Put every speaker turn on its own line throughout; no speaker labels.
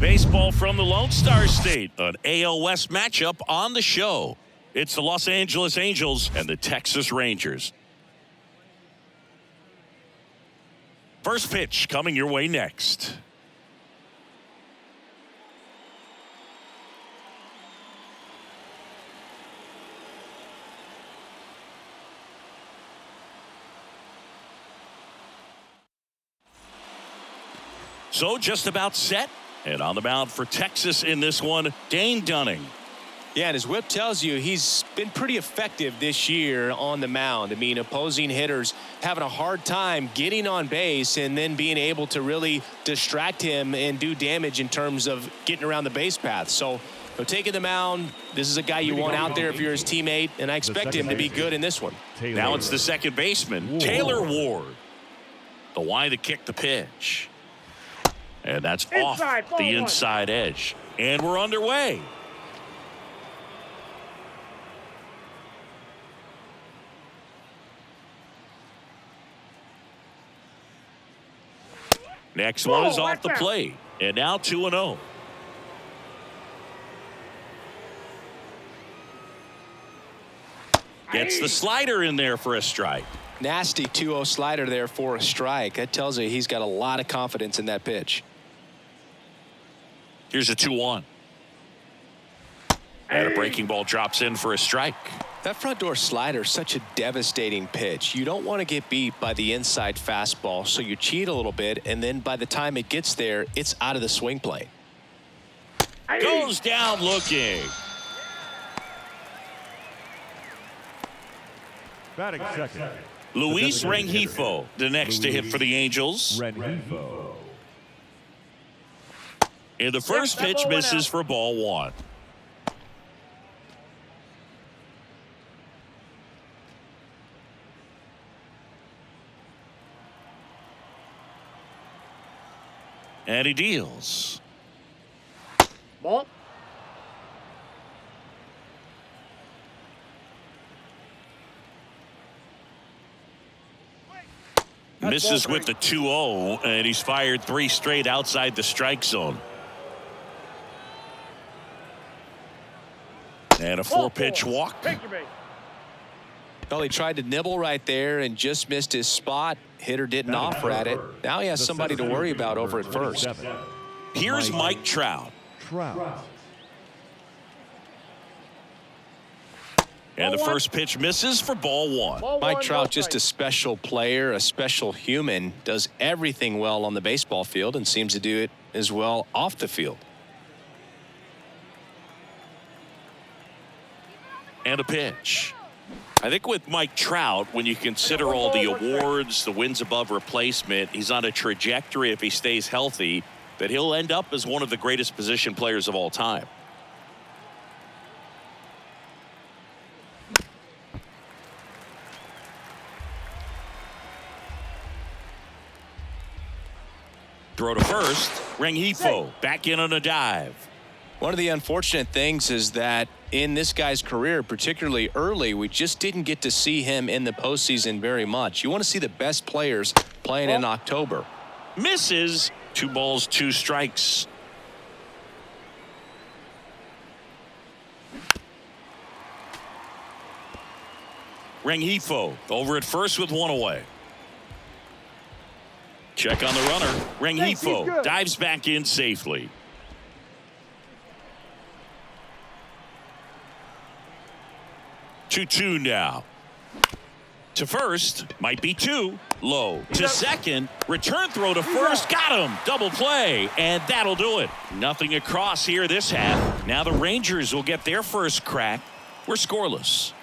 Baseball from the Lone Star State, an AL West matchup on the show. It's the Los Angeles Angels and the Texas Rangers. First pitch coming your way next. So just about set. And on the mound for Texas in this one, Dane Dunning.
Yeah, and his whip tells you he's been pretty effective this year on the mound. I mean, opposing hitters having a hard time getting on base and then being able to really distract him and do damage in terms of getting around the base path. So, taking the mound, this is a guy you want out there if you're his teammate, and I expect him to be good in this one.
Now it's the second baseman, Taylor Ward. The line to kick the pitch. And that's off the inside edge. And we're underway. Next one is off the plate. And now 2-0. Gets the slider in there for a strike.
Nasty 2-0 slider there for a strike. That tells you he's got a lot of confidence in that pitch.
Here's a 2-1. And a breaking ball drops in for a strike.
That front door slider is such a devastating pitch. You don't want to get beat by the inside fastball, so you cheat a little bit, and then by the time it gets there, it's out of the swing plane.
Goes down looking.
Batting second.
Luis Rengifo, the next to hit for the Angels.
Rengifo.
And the first pitch misses for ball one. And he deals.
Ball.
Misses with the 2-0, and he's fired 3 straight outside the strike zone. And a 4-pitch walk.
Well, he tried to nibble right there and just missed his spot. Hitter didn't offer at it. Now he has somebody to worry about over at first.
Here's Mike Trout. And the first pitch misses for ball one.
Mike Trout, just a special player, a special human, does everything well on the baseball field and seems to do it as well off the field.
And a pitch. I think with Mike Trout, when you consider all the awards, the wins above replacement, he's on a trajectory, if he stays healthy, that he'll end up as one of the greatest position players of all time. Throw to first. Rengifo back in on a dive.
One of the unfortunate things is that in this guy's career, particularly early, we just didn't get to see him in the postseason very much. You want to see the best players playing in October.
Misses. 2 balls, 2 strikes. Rengifo over at first with 1 away. Check on the runner. Rengifo dives back in safely. Two now. To first, might be 2. Low. To second, return throw to first. Got him. Double play, and that'll do it. Nothing across here this half. Now the Rangers will get their first crack. We're scoreless.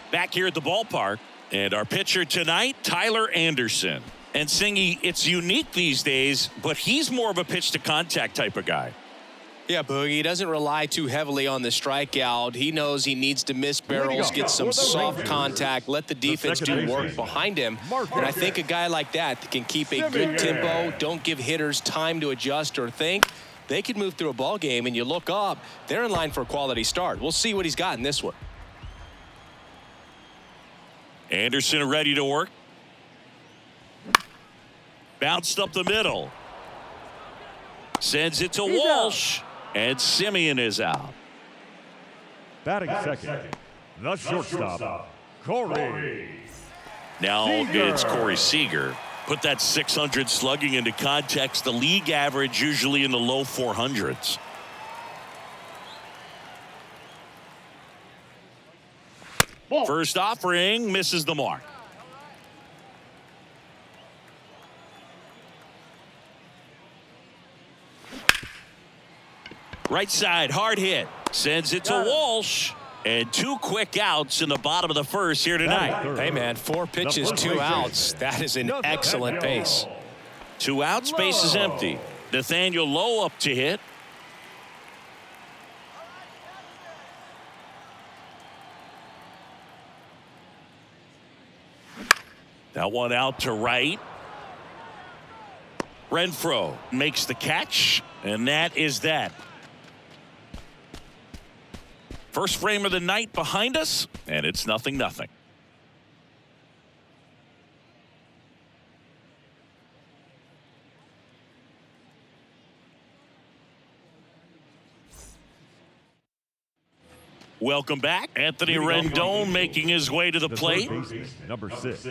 Back here at the ballpark, and our pitcher tonight, Tyler Anderson. And Singy, it's unique these days, but he's more of a pitch to contact type of guy.
Yeah, Boogie, he doesn't rely too heavily on the strikeout. He knows he needs to miss barrels, get some soft contact, let the defense do work behind him. And I think a guy like that can keep a good tempo, don't give hitters time to adjust or think, they could move through a ball game, and you look up, they're in line for a quality start. We'll see what he's got in this one.
Anderson ready to work. Bounced up the middle. Sends it to Walsh. And Simeon is out.
Batting second, the shortstop, Corey.
Now
Seager.
it's Corey Seager. Put that 600 slugging into context. The league average usually in the low 400s. First offering misses the mark. Right side, hard hit. Sends it to Walsh. And 2 quick outs in the bottom of the first here tonight.
Hey, man, 4 pitches, 2 outs. That is an excellent pace.
2 outs, base is empty. Nathaniel Lowe up to hit. That one out to right. Renfroe makes the catch, and that is that. First frame of the night behind us, and it's 0-0. Welcome back. Anthony Rendon making his way to the plate.
Number 6.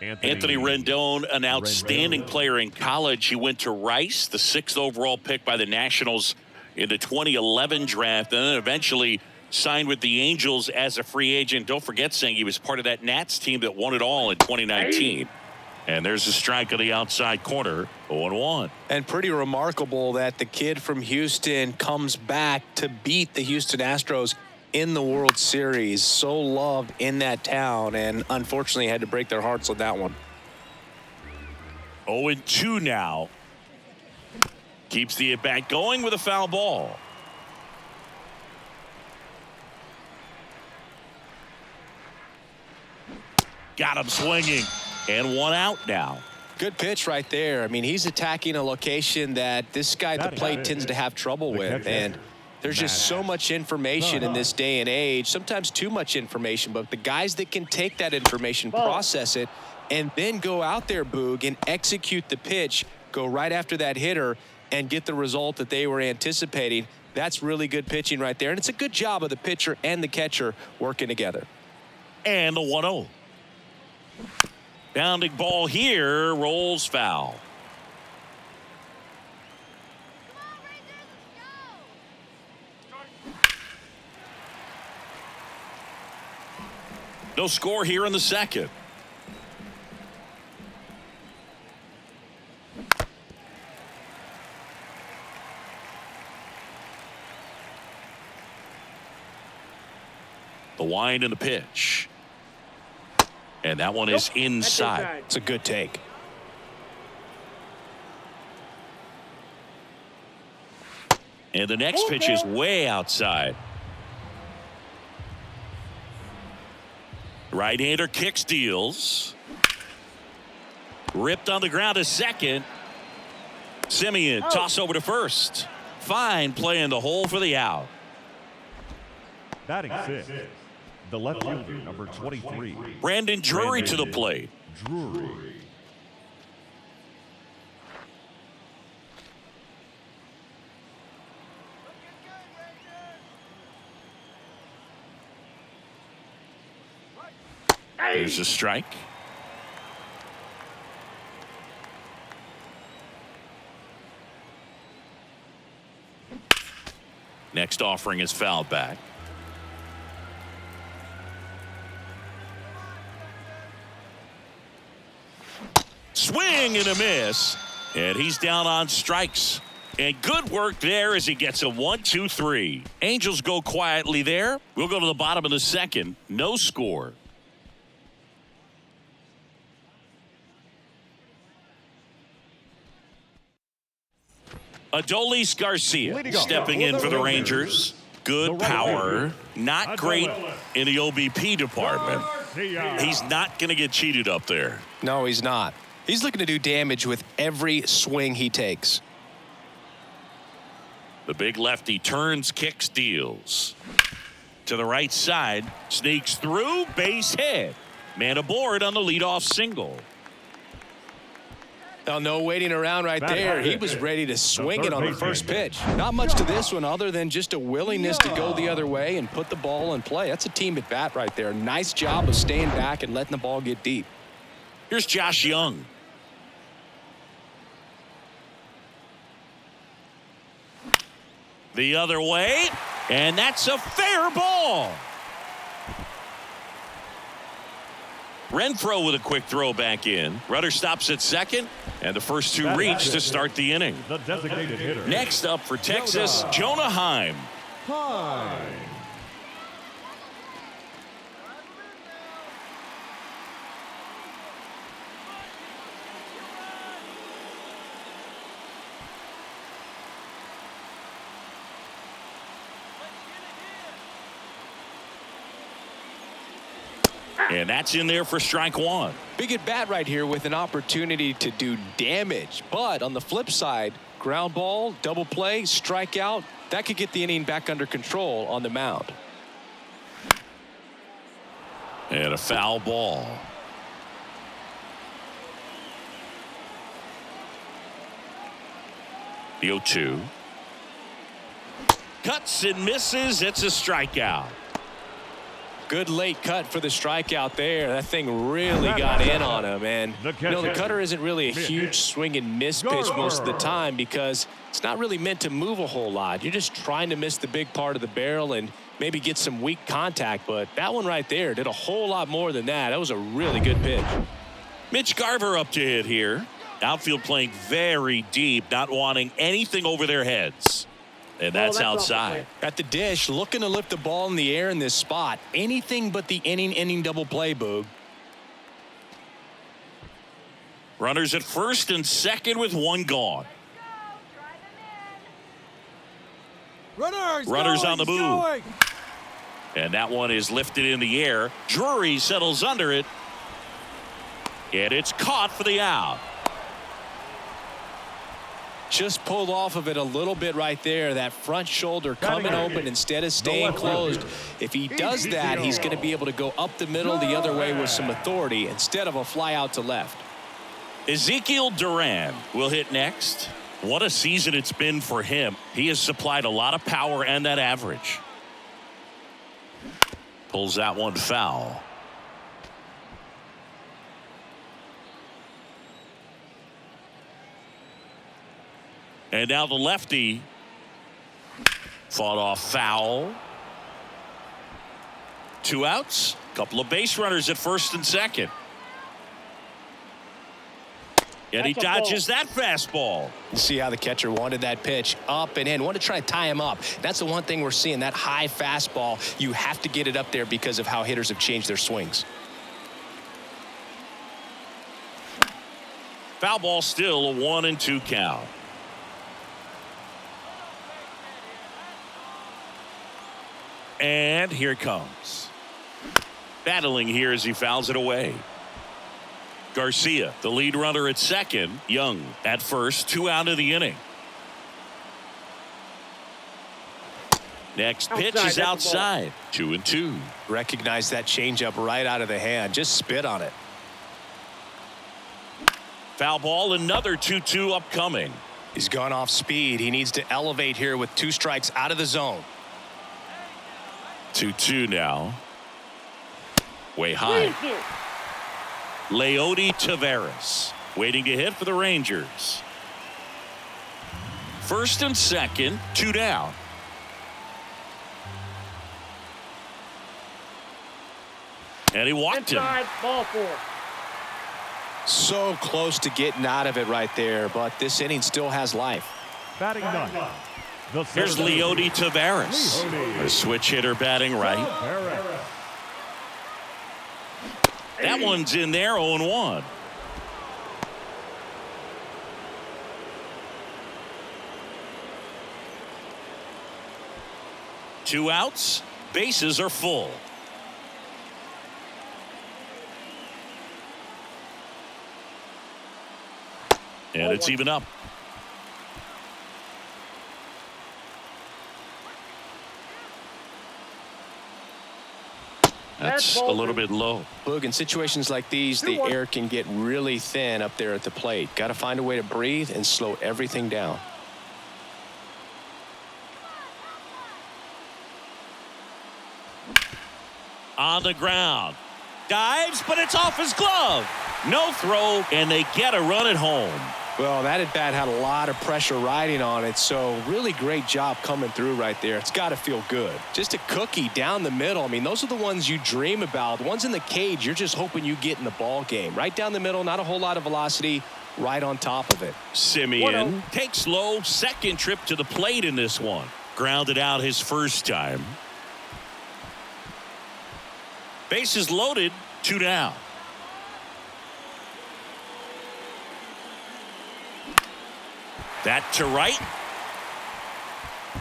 Anthony Rendon, an outstanding player in college. He went to Rice, the 6th overall pick by the Nationals in the 2011 draft, and then eventually signed with the Angels as a free agent. Don't forget, saying he was part of that Nats team that won it all in 2019. And there's a strike on the outside corner, 0-1.
And pretty remarkable that the kid from Houston comes back to beat the Houston Astros in the World Series. So loved in that town, and unfortunately had to break their hearts with that one.
0-2 now. Keeps the at-bat going with a foul ball. Got him swinging, and 1 out now.
Good pitch right there. I mean, he's attacking a location that this guy at the plate tends to have trouble with, and there's just so much information in this day and age, sometimes too much information, but the guys that can take that information, process it, and then go out there, Boog, and execute the pitch, go right after that hitter, and get the result that they were anticipating. That's really good pitching right there, and it's a good job of the pitcher and the catcher working together.
And the 1-0. Bounding ball here, rolls foul. No score here in the second. The wind and the pitch. And that one is inside.
It's a good take.
And the next pitch is way outside. Right-hander kicks, deals. Ripped on the ground to second. Simeon toss over to first. Fine play in the hole for the out.
Batting 6, the left fielder, number 23.
Brandon Drury to the plate.
Drury.
There's a strike. Next offering is fouled back. Swing and a miss. And he's down on strikes. And good work there as he gets a 1-2-3. Angels go quietly there. We'll go to the bottom of the second. No score. Adolis Garcia stepping in for the Rangers. Good power. Not great in the OBP department. He's not going to get cheated up there.
No, he's not. He's looking to do damage with every swing he takes.
The big lefty turns, kicks, deals. To the right side, sneaks through, base hit. Man aboard on the leadoff single.
Now, no waiting around right there. He was ready to swing it on the first pitch. Not much to this one other than just a willingness to go the other way and put the ball in play. That's a team at bat right there. Nice job of staying back and letting the ball get deep.
Here's Josh Young. The other way, and that's a fair ball. Renfroe with a quick throw back in. Rudder stops at second, and the first two reach to start the inning.
The designated hitter.
Next up for Texas, Jonah Heim. And that's in there for strike one.
Big at bat right here with an opportunity to do damage. But on the flip side, ground ball, double play, strikeout, that could get the inning back under control on the mound.
And a foul ball. The 0-2. Cuts and misses. It's a strikeout.
Good late cut for the strikeout there. That thing really got in on him. And you know, the cutter isn't really a huge swing and miss pitch most of the time because it's not really meant to move a whole lot. You're just trying to miss the big part of the barrel and maybe get some weak contact. But that one right there did a whole lot more than that. That was a really good pitch.
Mitch Garver up to hit here. Outfield playing very deep, not wanting anything over their heads. And that's outside.
At the dish, looking to lift the ball in the air in this spot. Anything but the inning double play, Boog.
Runners at first and second with one gone. Runners on the move. And that one is lifted in the air. Drury settles under it. And it's caught for the out.
Just pulled off of it a little bit right there. That front shoulder coming open instead of staying closed. If he does that, he's going to be able to go up the middle the other way with some authority instead of a fly out to left.
Ezekiel Duran will hit next. What a season it's been for him. He has supplied a lot of power and that average. Pulls that one foul. And now the lefty fought off foul. 2 outs. Couple of base runners at first and second. And he dodges that fastball.
You see how the catcher wanted that pitch up and in. Wanted to try to tie him up. That's the one thing we're seeing. That high fastball. You have to get it up there because of how hitters have changed their swings.
Foul ball, still a 1-2 count. And here it comes. Battling here as he fouls it away. Garcia, the lead runner at second. Young at first. 2 out of the inning. Next pitch is outside. 2-2.
Recognize that changeup right out of the hand. Just spit on it.
Foul ball, another 2-2 upcoming.
He's gone off speed. He needs to elevate here with 2 strikes out of the zone.
2-2 now. Way high. Leody Taveras waiting to hit for the Rangers. First and second, 2 down. And he walked him.
Ball 4.
So close to getting out of it right there, but this inning still has life.
Batting ninth.
Here's Leody Taveras, a switch hitter batting right. That one's in there, 0-1. Two outs, bases are full. And it's even up. That's a little bit low.
Boog, in situations like these, the air can get really thin up there at the plate. Got to find a way to breathe and slow everything down.
On the ground. Dives, but it's off his glove. No throw, and they get a run at home.
Well, that at bat had a lot of pressure riding on it, so really great job coming through right there. It's got to feel good. Just a cookie down the middle. I mean, those are the ones you dream about. The ones in the cage, you're just hoping you get in the ball game. Right down the middle, not a whole lot of velocity, right on top of it.
Simeon takes low, second trip to the plate in this one. Grounded out his first time. Bases loaded, 2 down. That to right.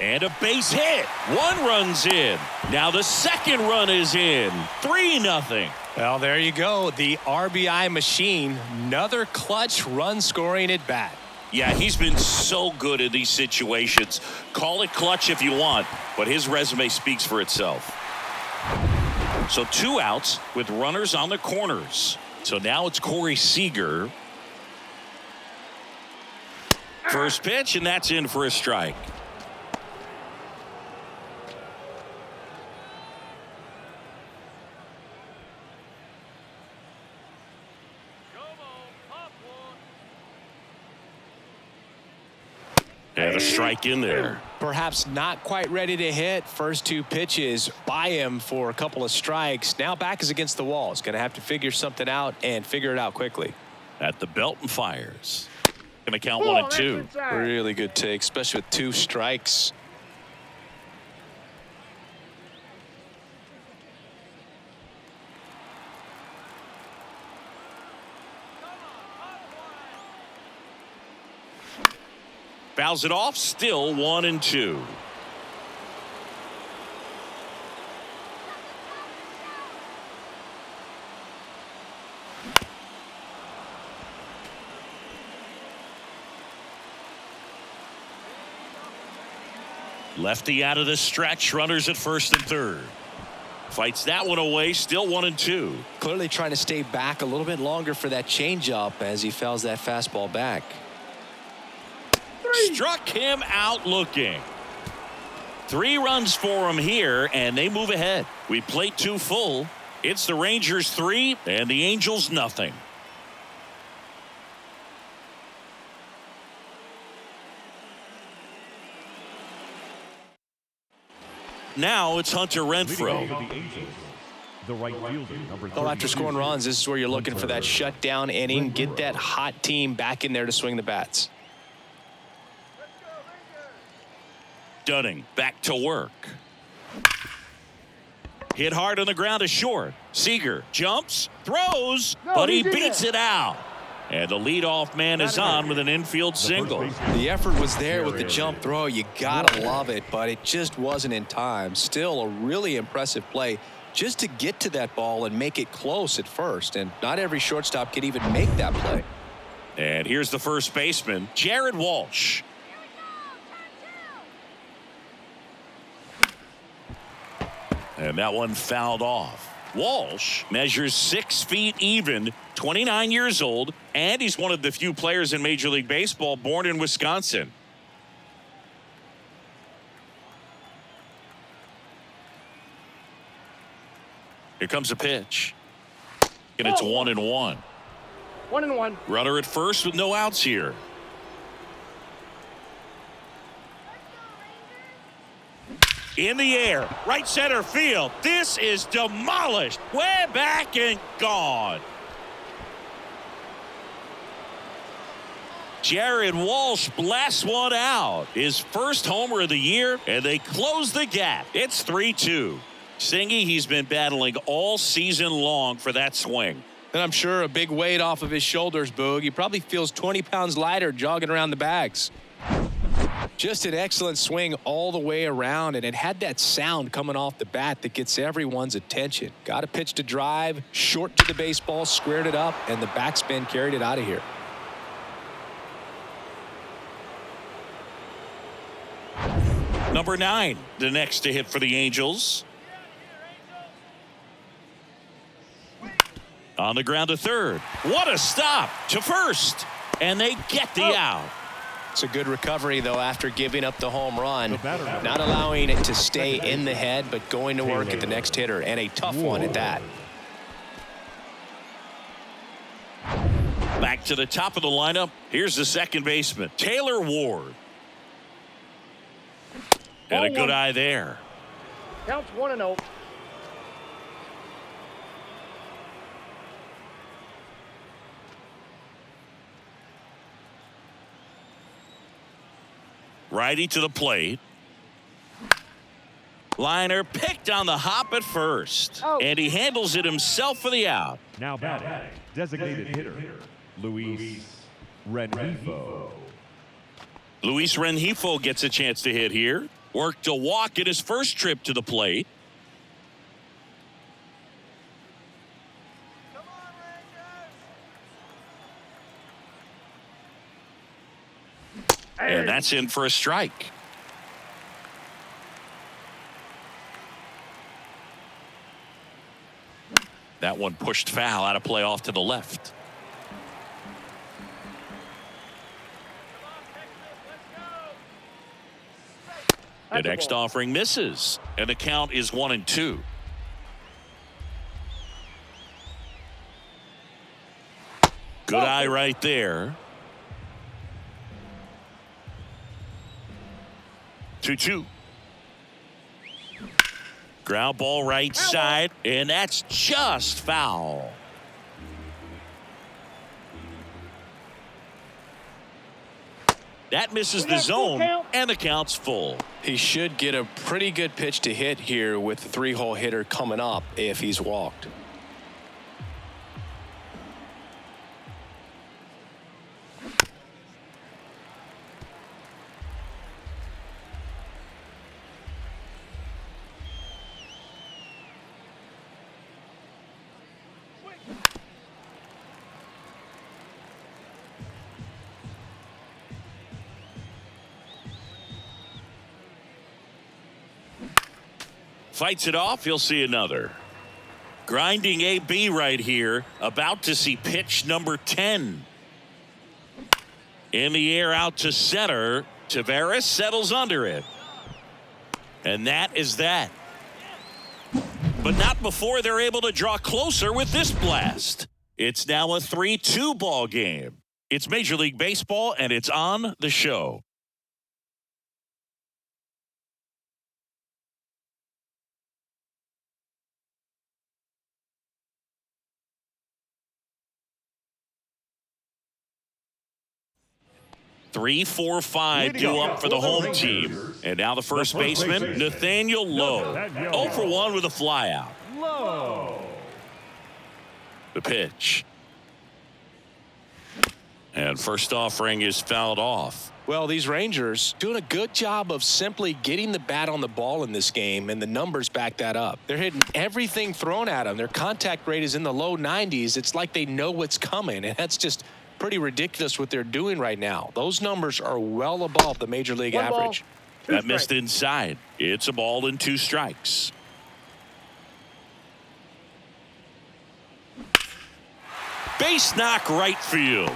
And a base hit. 1 run's in. Now the second run is in. 3-0.
Well, there you go. The RBI machine. Another clutch run scoring at bat.
Yeah, he's been so good in these situations. Call it clutch if you want, but his resume speaks for itself. So 2 outs with runners on the corners. So now it's Corey Seager. First pitch, and that's in for a strike. And a strike in there.
Perhaps not quite ready to hit. First 2 pitches by him for a couple of strikes. Now back is against the wall. He's going to have to figure something out and figure it out quickly.
At the belt and fires. Going to count 1 and 2.
Really good take, especially with 2 strikes.
Fouls it off, still 1 and 2. Lefty out of the stretch, runners at first and third. Fights that one away, still 1 and 2.
Clearly trying to stay back a little bit longer for that changeup as he fouls that fastball back.
Struck him out looking. 3 runs for him here, and they move ahead. We plate 2 full. It's the Rangers 3 and the Angels nothing. Now it's Hunter Renfroe.
The right fielder, number
Well, after scoring runs, this is where you're looking for that shutdown inning. Get that hot team back in there to swing the bats.
Dunning back to work. Hit hard on the ground to short. Seager jumps, throws, but he beats it out. And the leadoff man is on with an infield single.
The effort was there with the jump throw. You gotta love it, but it just wasn't in time. Still a really impressive play just to get to that ball and make it close at first. And not every shortstop can even make that play.
And here's the first baseman, Jared Walsh. And that one fouled off. Walsh measures 6 feet even, 29 years old, and he's one of the few players in Major League Baseball born in Wisconsin. Here comes a pitch. And it's 1-1.
1-1.
Runner at first with no outs here. In the air, right center field. This is demolished. Way back and gone. Jared Walsh blasts one out. His first homer of the year, and they close the gap. It's 3-2. Singy, he's been battling all season long for that swing.
And I'm sure a big weight off of his shoulders, Boog. He probably feels 20 pounds lighter jogging around the bags. Just an excellent swing all the way around, and it had that sound coming off the bat that gets everyone's attention. Got a pitch to drive, short to the baseball, squared it up, and the backspin carried it out of here.
Number 9, the next to hit for the Angels. On the ground to third. What a stop to first. And they get the out.
It's a good recovery, though, after giving up the home run. Not allowing it to stay in the head, but going to work at the next hitter. And a tough one at that.
Back to the top of the lineup. Here's the second baseman, Taylor Ward. And a good eye there.
Counts 1-0.
Righty to the plate. Liner picked on the hop at first. And he handles it himself for the out.
Now batting, designated hitter, Luis Rengifo.
Luis Rengifo gets a chance to hit here. Worked a walk in his first trip to the plate. And that's in for a strike. That one pushed foul, out of play off to the left. The next offering misses, and the count is 1-2. Good eye right there. 2-2. Ground ball right side, and that's just foul. That misses the zone, and the count's full.
He should get a pretty good pitch to hit here with the three-hole hitter coming up if he's walked.
Fights it off. He'll see another. Grinding AB right here. About to see pitch number 10. In the air out to center. Tavares settles under it. And that is that. But not before they're able to draw closer with this blast. It's now a 3-2 ball game. It's Major League Baseball, and it's on the show. Three, 4, 5 due up for the home team. And now the first baseman, Nathaniel Lowe. 0 for 1 with a flyout. The pitch. And first offering is fouled off.
Well, these Rangers doing a good job of simply getting the bat on the ball in this game, and the numbers back that up. They're hitting everything thrown at them. Their contact rate is in the low 90s. It's like they know what's coming, and that's just pretty ridiculous what they're doing right now. Those numbers are well above the major league average.
That missed inside. It's a ball and 2 strikes. Base knock right field.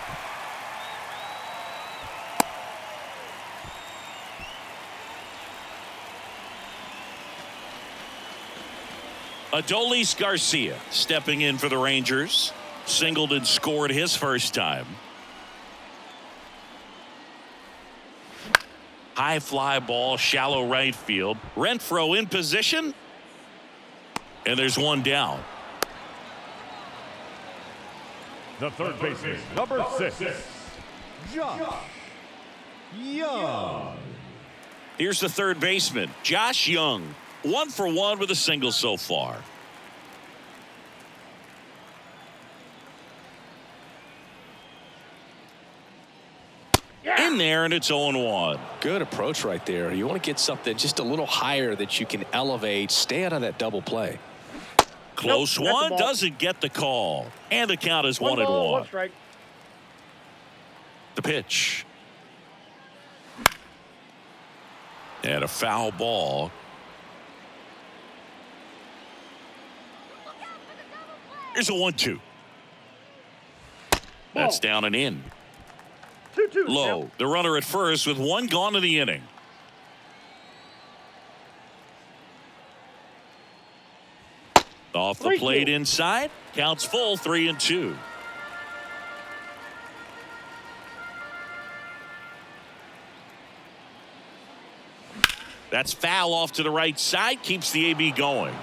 Adolis Garcia stepping in for the Rangers. Singled and scored his first time. High fly ball, shallow right field. Renfroe in position. And there's one down.
The third baseman, number 6, Josh Young.
Here's the third baseman, Josh Young. 1 for 1 with a single so far. In there, and it's 0-1.
Good approach right there. You want to get something just a little higher that you can elevate. Stay out of that double play.
Close one, doesn't get the call. And the count is 1-1.
1 strike.
The pitch. And a foul ball. Here's a 1-2. That's down and in.
2-2.
Low. The runner at first with one gone in the inning. Off the plate inside. Counts full, 3-2. That's foul off to the right side. Keeps the AB going.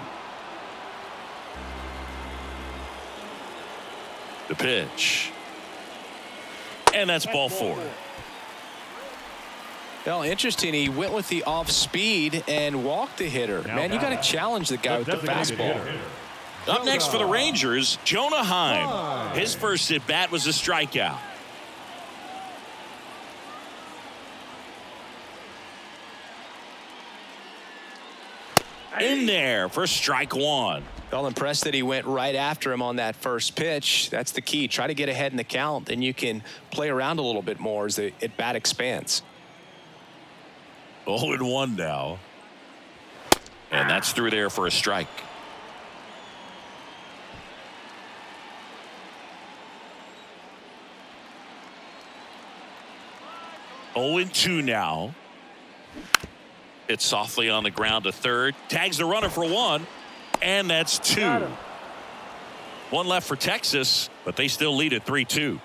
The pitch. And that's ball four.
Well, interesting. He went with the off speed and walked the hitter. Man, you got to challenge the guy with the fastball.
Up next for the Rangers, Jonah Heim. His first at bat was a strikeout. In there for strike one.
Well, impressed that he went right after him on that first pitch. That's the key. Try to get ahead in the count, then you can play around a little bit more as the at bat expands.
0-1 now. And that's through there for a strike. Oh and 2 now. It's softly on the ground to third. Tags the runner for one. And that's 2. One left for Texas, but they still lead at 3-2.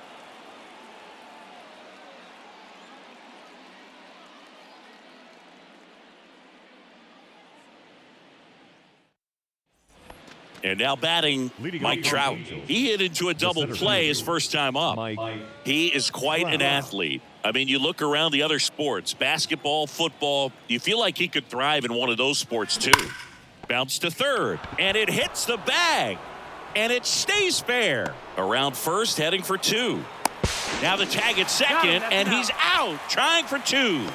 And now batting, Mike Trout. He hit into a double play his first time up. He is quite an athlete. I mean, you look around the other sports, basketball, football, you feel like he could thrive in one of those sports too. Bounce to third, and it hits the bag, and it stays fair. Around first, heading for 2. Now the tag at second, and he's out, trying for 2.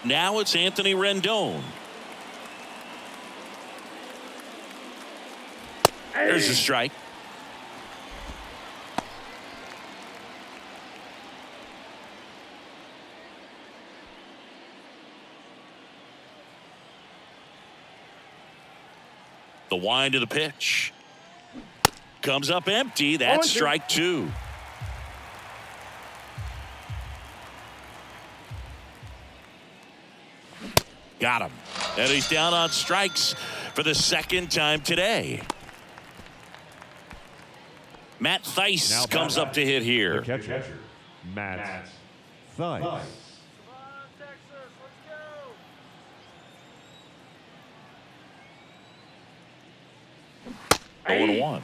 Now it's Anthony Rendon. There's a strike. The wind of the pitch. Comes up empty. That's strike 2. Got him. And he's down on strikes for the second time today. Matt Theis comes up to hit here.
The catcher, Matt Theis.
0-1.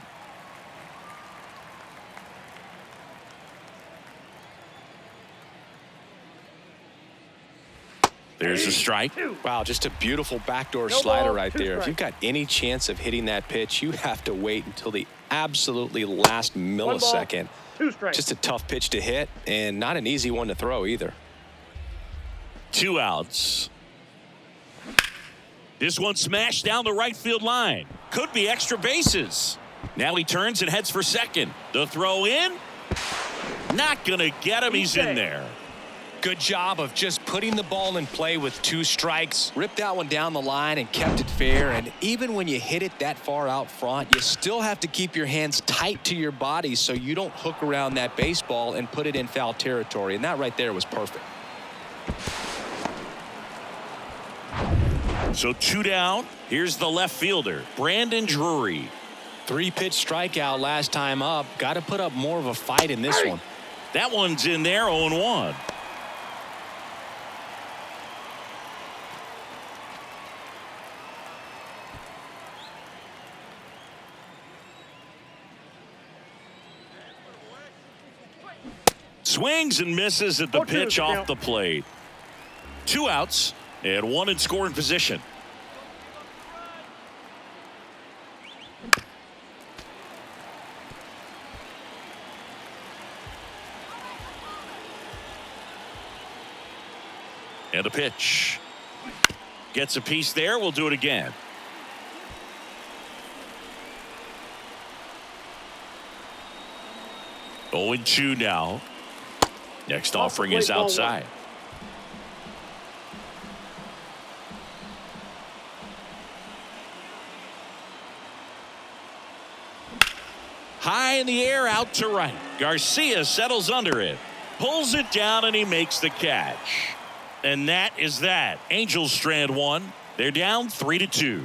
There's a strike.
Wow, just a beautiful backdoor slider right there. If you've got any chance of hitting that pitch, you have to wait until the absolutely last millisecond. Just a tough pitch to hit and not an easy one to throw either.
2 outs. This one smashed down the right field line. Could be extra bases. Now he turns and heads for second. The throw in. Not going to get him. He's in there.
Good job of just putting the ball in play with 2 strikes. Ripped that one down the line and kept it fair. And even when you hit it that far out front, you still have to keep your hands tight to your body so you don't hook around that baseball and put it in foul territory. And that right there was perfect.
So 2 down. Here's the left fielder, Brandon Drury.
3-pitch strikeout last time up. Got to put up more of a fight in this one.
That one's in there, 0-1. Swings and misses at the pitch off the plate. 2 outs and 1 in scoring position. And a pitch. Gets a piece there. We'll do it again. Oh and 2 now. Next offering is outside. High in the air, out to right. Garcia settles under it. Pulls it down, and he makes the catch. And that is that. Angels strand one. They're down 3-2.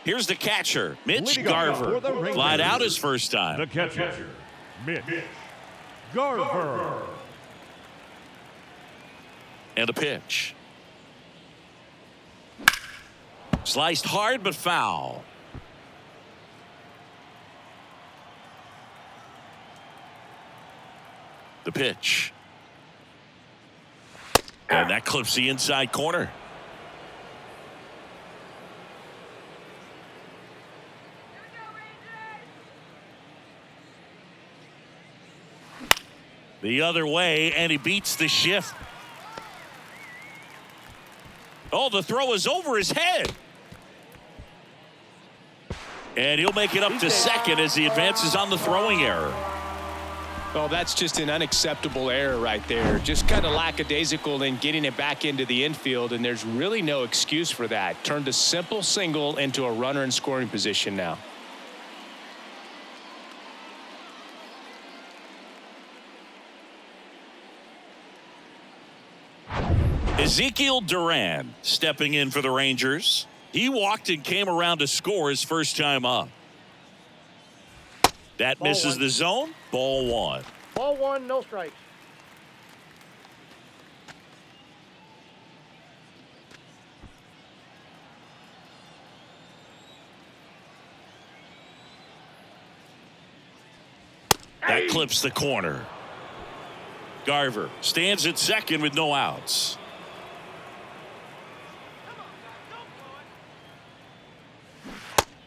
Here's the catcher, Mitch Garver. Flied out his first time.
The catcher, Mitch Garver.
And a pitch. Sliced hard but foul. The pitch. And that clips the inside corner. The other way, and he beats the shift. Oh, the throw is over his head. And he'll make it up to second as he advances on the throwing error.
Well, that's just an unacceptable error right there. Just kind of lackadaisical in getting it back into the infield, and there's really no excuse for that. Turned a simple single into a runner in scoring position now.
Ezekiel Duran stepping in for the Rangers. He walked and came around to score his first time up. That misses the zone. Ball one.
Ball one, no strikes.
That clips the corner. Garver stands at second with no outs.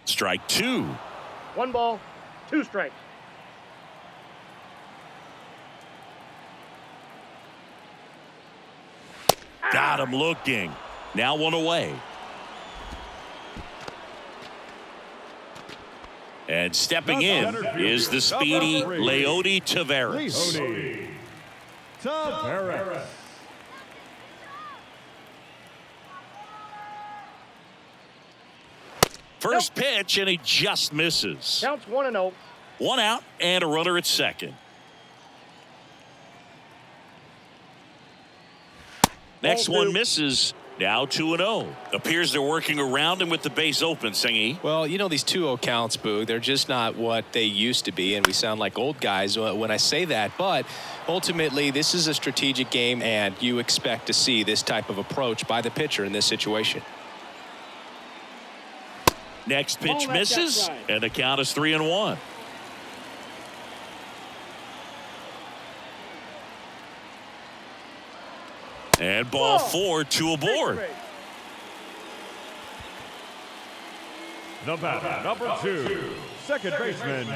Strike two.
One ball, two strikes.
Got him looking. Now one away. And stepping in is the speedy Leody Taveras.
Leody Taveras.
First pitch, and he just misses.
Counts 1-0.
One out and a runner at second. Next one misses. Now 2-0. Appears they're working around him with the base open, Singy.
Well, you know, these 2-0 counts, Boog, they're just not what they used to be, and we sound like old guys when I say that. But ultimately, this is a strategic game, and you expect to see this type of approach by the pitcher in this situation.
Next pitch misses, and the count is 3-1. And ball four, two aboard.
The batter, number 2, second baseman,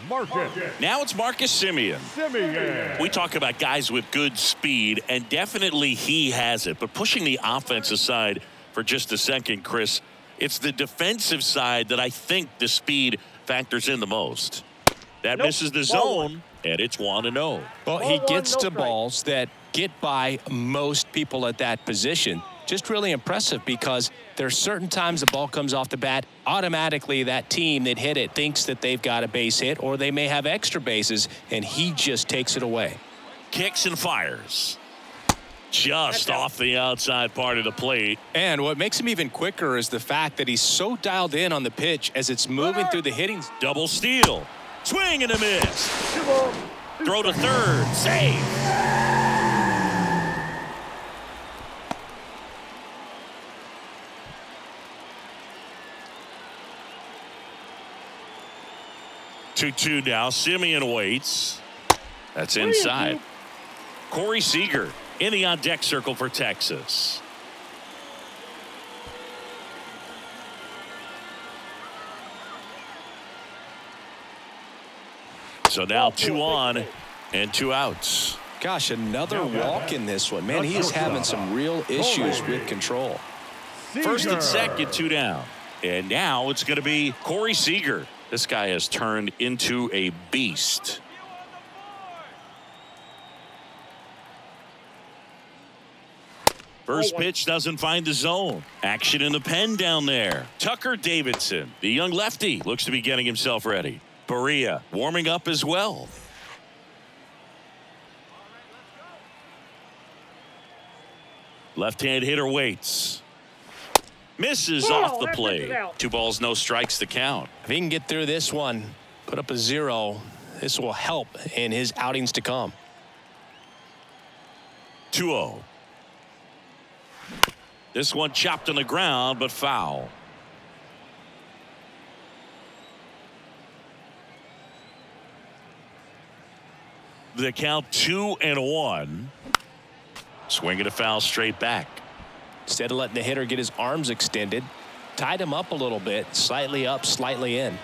Marcus.
Now it's Marcus Semien.
Semien.
We talk about guys with good speed, and definitely he has it. But pushing the offense aside for just a second, Chris, it's the defensive side that I think the speed factors in the most. That misses the zone, and it's 1-0.
Well, he gets to balls that get by most people at that position. Just really impressive because there's certain times the ball comes off the bat, automatically that team that hit it thinks that they've got a base hit or they may have extra bases, and he just takes it away.
Kicks and fires. Just off the outside part of the plate.
And what makes him even quicker is the fact that he's so dialed in on the pitch as it's moving through the hitting.
Double steal. Swing and a miss. Throw to third. Save. Two now. Semien waits. That's inside. Corey Seager in the on-deck circle for Texas. So now 2 on and 2 outs.
Gosh, another walk in this one. Man, he is having some real issues with control.
First and second, 2 down. And now it's going to be Corey Seager. This guy has turned into a beast. First pitch doesn't find the zone. Action in the pen down there. Tucker Davidson, the young lefty, looks to be getting himself ready. Berea warming up as well. Left-hand hitter waits. Misses off the plate. 2 balls, no strikes to count.
If he can get through this one, put up a 0, this will help in his outings to come.
2-0. This one chopped on the ground, but foul. The count 2-1. Swing and a foul straight back.
Instead of letting the hitter get his arms extended, tied him up a little bit, slightly up, slightly in.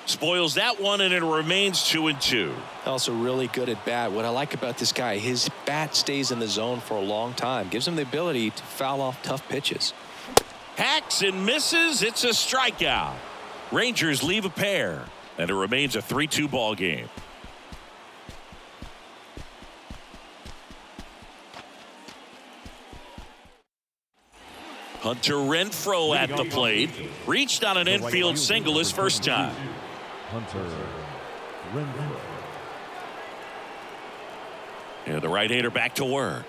Spoils that one, and it remains 2-2.
Also really good at bat. What I like about this guy, his bat stays in the zone for a long time. Gives him the ability to foul off tough pitches.
Hacks and misses. It's a strikeout. Rangers leave a pair, and it remains a 3-2 ball game. Hunter Renfroe at the plate. Reached on an infield single his first time.
Hunter Renfroe.
And the right-hander back to work.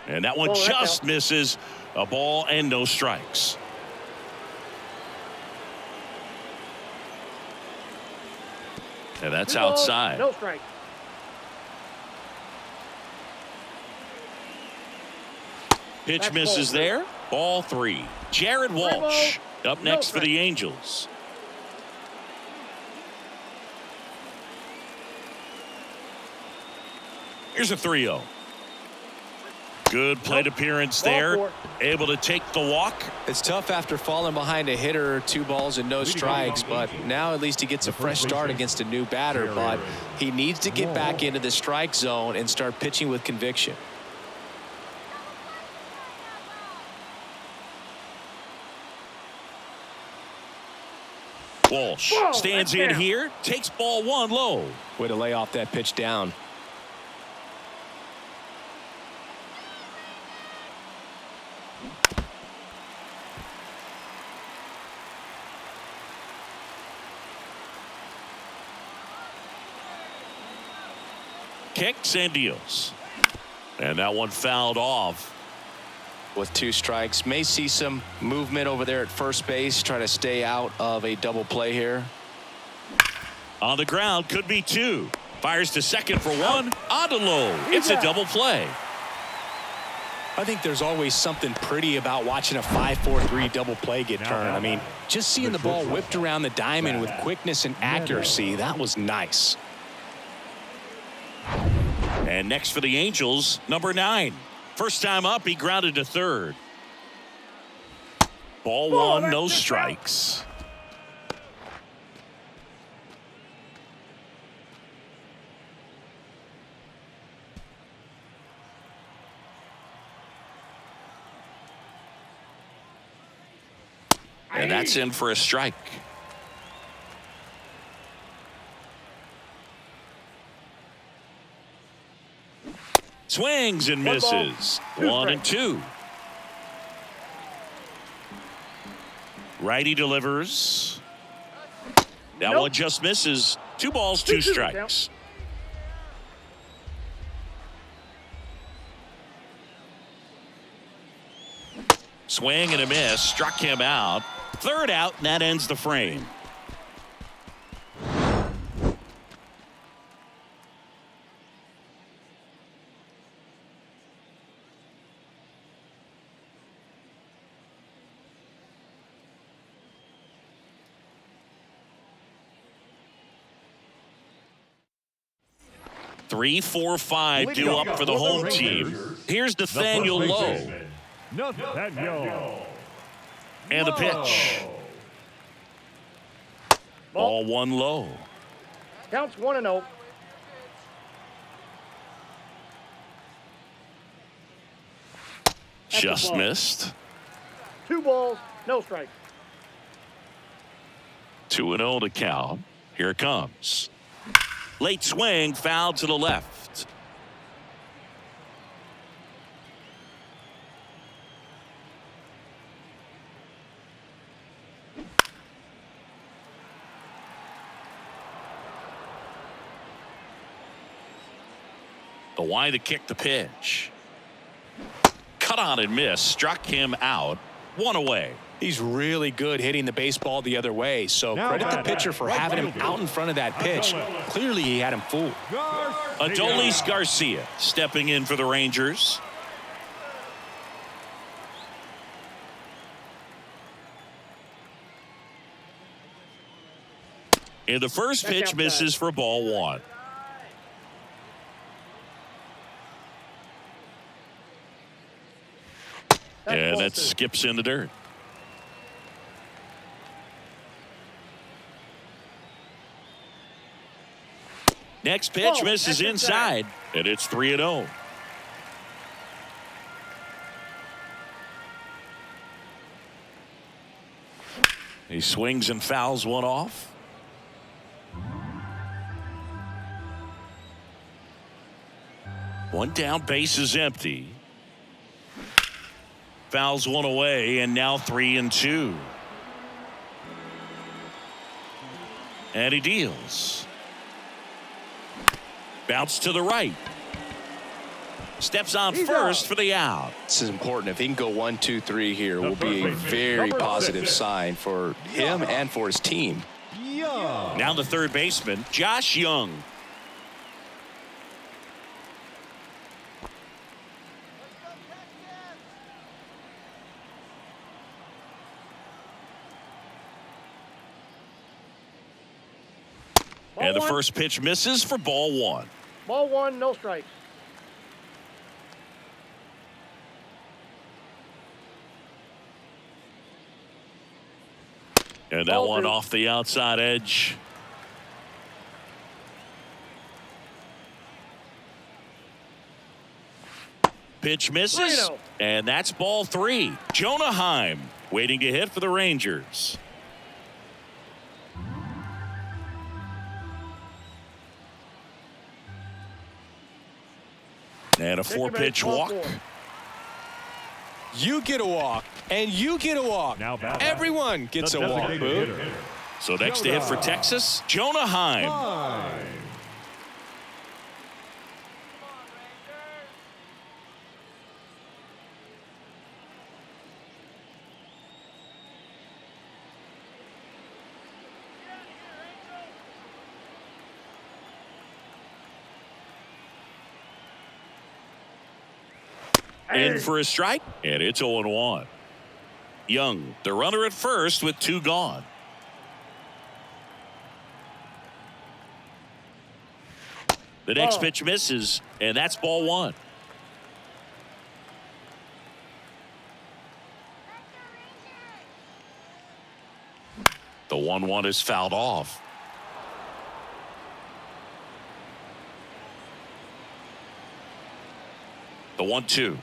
And that one just misses. A ball and no strikes. And that's outside.
No strike.
Pitch misses there. Ball 3. Jared Walsh up next for the Angels. Here's a 3-0. Good plate appearance there. Able to take the walk.
It's tough after falling behind a hitter, 2 balls and no strikes, but now at least he gets a fresh start against a new batter. But he needs to get back into the strike zone and start pitching with conviction.
Walsh stands in here, takes ball 1 low.
Way to lay off that pitch down.
Kicks and deals. And that one fouled off.
With 2 strikes, may see some movement over there at first base, try to stay out of a double play here.
On the ground, could be 2. Fires to second for 1. On to low. It's a double play.
I think there's always something pretty about watching a 5-4-3 double play get turned. I mean, just seeing the ball whipped around the diamond with quickness and accuracy, that was nice.
And next for the Angels, number 9. First time up, he grounded to third. Ball 1, no strikes. And that's in for a strike. Swings and misses. 1-2. Righty delivers. That one just misses. 2 balls, 2 strikes. Swing and a miss. Struck him out. Third out, and that ends the frame. Three, 4, 5 due up for the home team. Here's Nathaniel Lowe.
Nathaniel.
And the pitch. Ball 1 low.
Counts 1-0.
Just missed.
2 balls, no strikes.
2-0 to count. Here it comes. Late swing, foul to the left. The wide to kick the pitch. Cut on and miss. Struck him out. 1 away.
He's really good hitting the baseball the other way. So
Now
credit the
batting,
pitcher for having him out in front of that pitch. Clearly he had him fooled.
Adolis Garcia stepping in for the Rangers. And the first pitch misses for ball 1. And that skips in the dirt. Next pitch misses inside, and it's 3-0. He swings and fouls one off. One down, base is empty. Fouls one away, and now 3-2. And he deals. Bounce to the right. Steps on first for the out.
This is important. If he can go 1, 2, 3 here, will be a very positive sign for him and for his team.
Now the third baseman, Josh Young. And the first pitch misses for ball 1.
Ball 1, no strikes.
And that one off the outside edge. Pitch misses.
3-0.
And that's ball 3. Jonah Heim waiting to hit for the Rangers. And a 4-pitch walk.
You get a walk, and you get a walk.
Now batting.
Everyone gets a walk, Boo.
So next to hit for Texas, Jonah Heim. In for a strike, and it's 0-1. Young, the runner at first with 2 gone. The next pitch misses, and that's ball 1. The 1-1 is fouled off. The 1-2.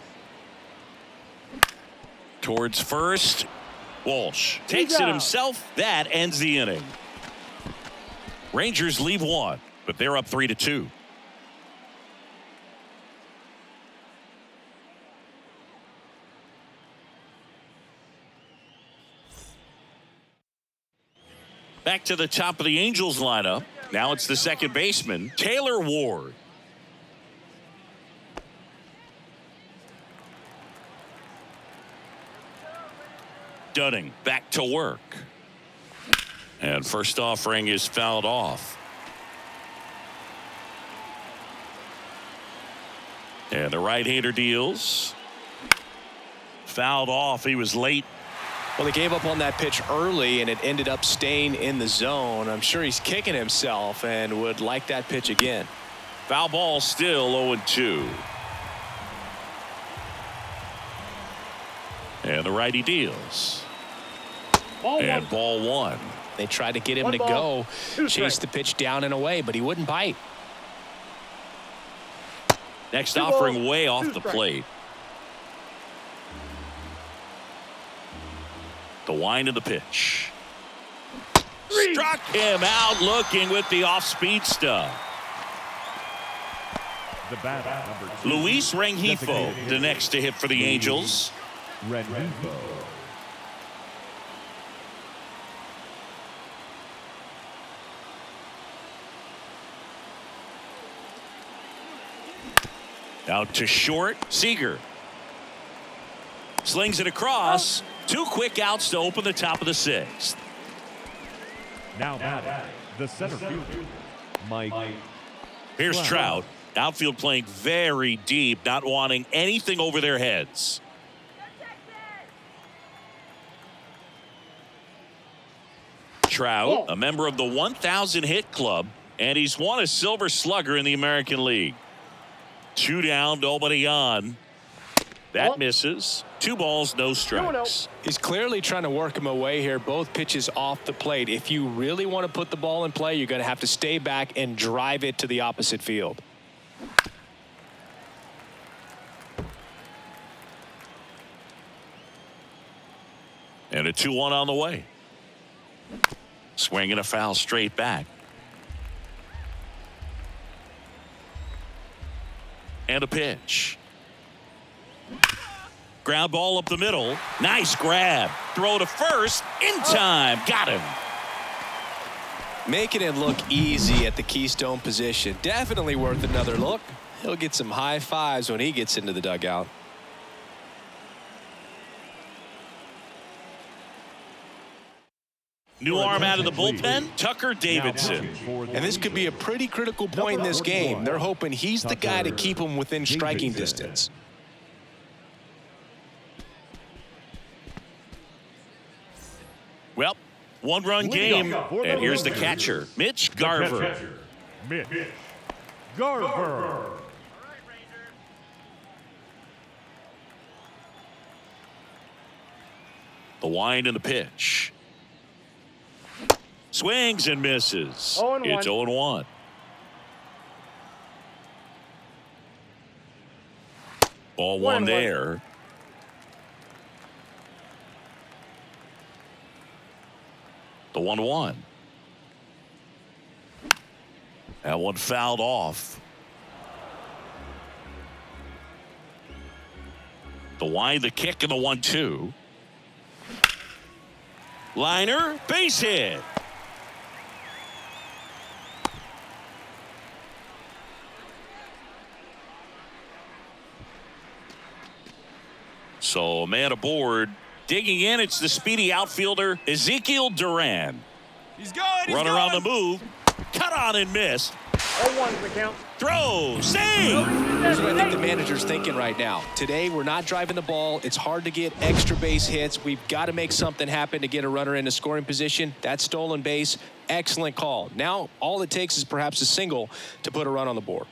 Towards first. Walsh takes it himself. That ends the inning. Rangers leave 1, but they're up 3-2. Back to the top of the Angels lineup. Now it's the second baseman, Taylor Ward. Dunning back to work. And first offering is fouled off. And the right-hander deals. Fouled off. He was late.
Well, he gave up on that pitch early, and it ended up staying in the zone. I'm sure he's kicking himself and would like that pitch again.
Foul ball still 0-2. And the righty deals. And ball 1.
They tried to get him to go, chase the pitch down and away, but he wouldn't bite.
Next offering way off the plate. The wind of the pitch. Struck him out looking with the off-speed stuff.
The bat, number 2.
Luis Rengifo, the next to hit for the Angels.
Rengifo.
Out to short, Seager. Slings it across. 2 quick outs to open the top of the 6th.
Now batting, the center fielder, Mike.
Here's Trout. Outfield playing very deep, not wanting anything over their heads. Trout, a member of the 1,000 hit club, and he's won a Silver Slugger in the American League. 2 down, nobody on. That misses. 2 balls, no strikes.
He's clearly trying to work him away here. Both pitches off the plate. If you really want to put the ball in play, you're going to have to stay back and drive it to the opposite field.
And a 2-1 on the way. Swinging a foul straight back. And a pitch. Ground ball up the middle. Nice grab. Throw to first. In time. Got him.
Making it look easy at the keystone position. Definitely worth another look. He'll get some high fives when he gets into the dugout.
New arm out of the bullpen, Tucker Davidson.
And this could be a pretty critical point in this game. They're hoping he's the guy to keep them within striking distance.
Well, 1-run game, and here's the catcher, Mitch Garver.
Mitch Garver.
The wind and the pitch. Swings and misses.
0-1.
It's 0-1. Ball 1 there. The 1-1. That one fouled off. The wind, the kick, and the 1-2. Liner, base hit. So a man aboard. Digging in, it's the speedy outfielder Ezekiel Duran.
He's going.
Runner on the move. Cut on and missed.
0-1 the count.
Throw. Save.
Here's what I think the manager's thinking right now. Today, we're not driving the ball. It's hard to get extra base hits. We've got to make something happen to get a runner into scoring position. That stolen base, excellent call. Now, all it takes is perhaps a single to put a run on the board.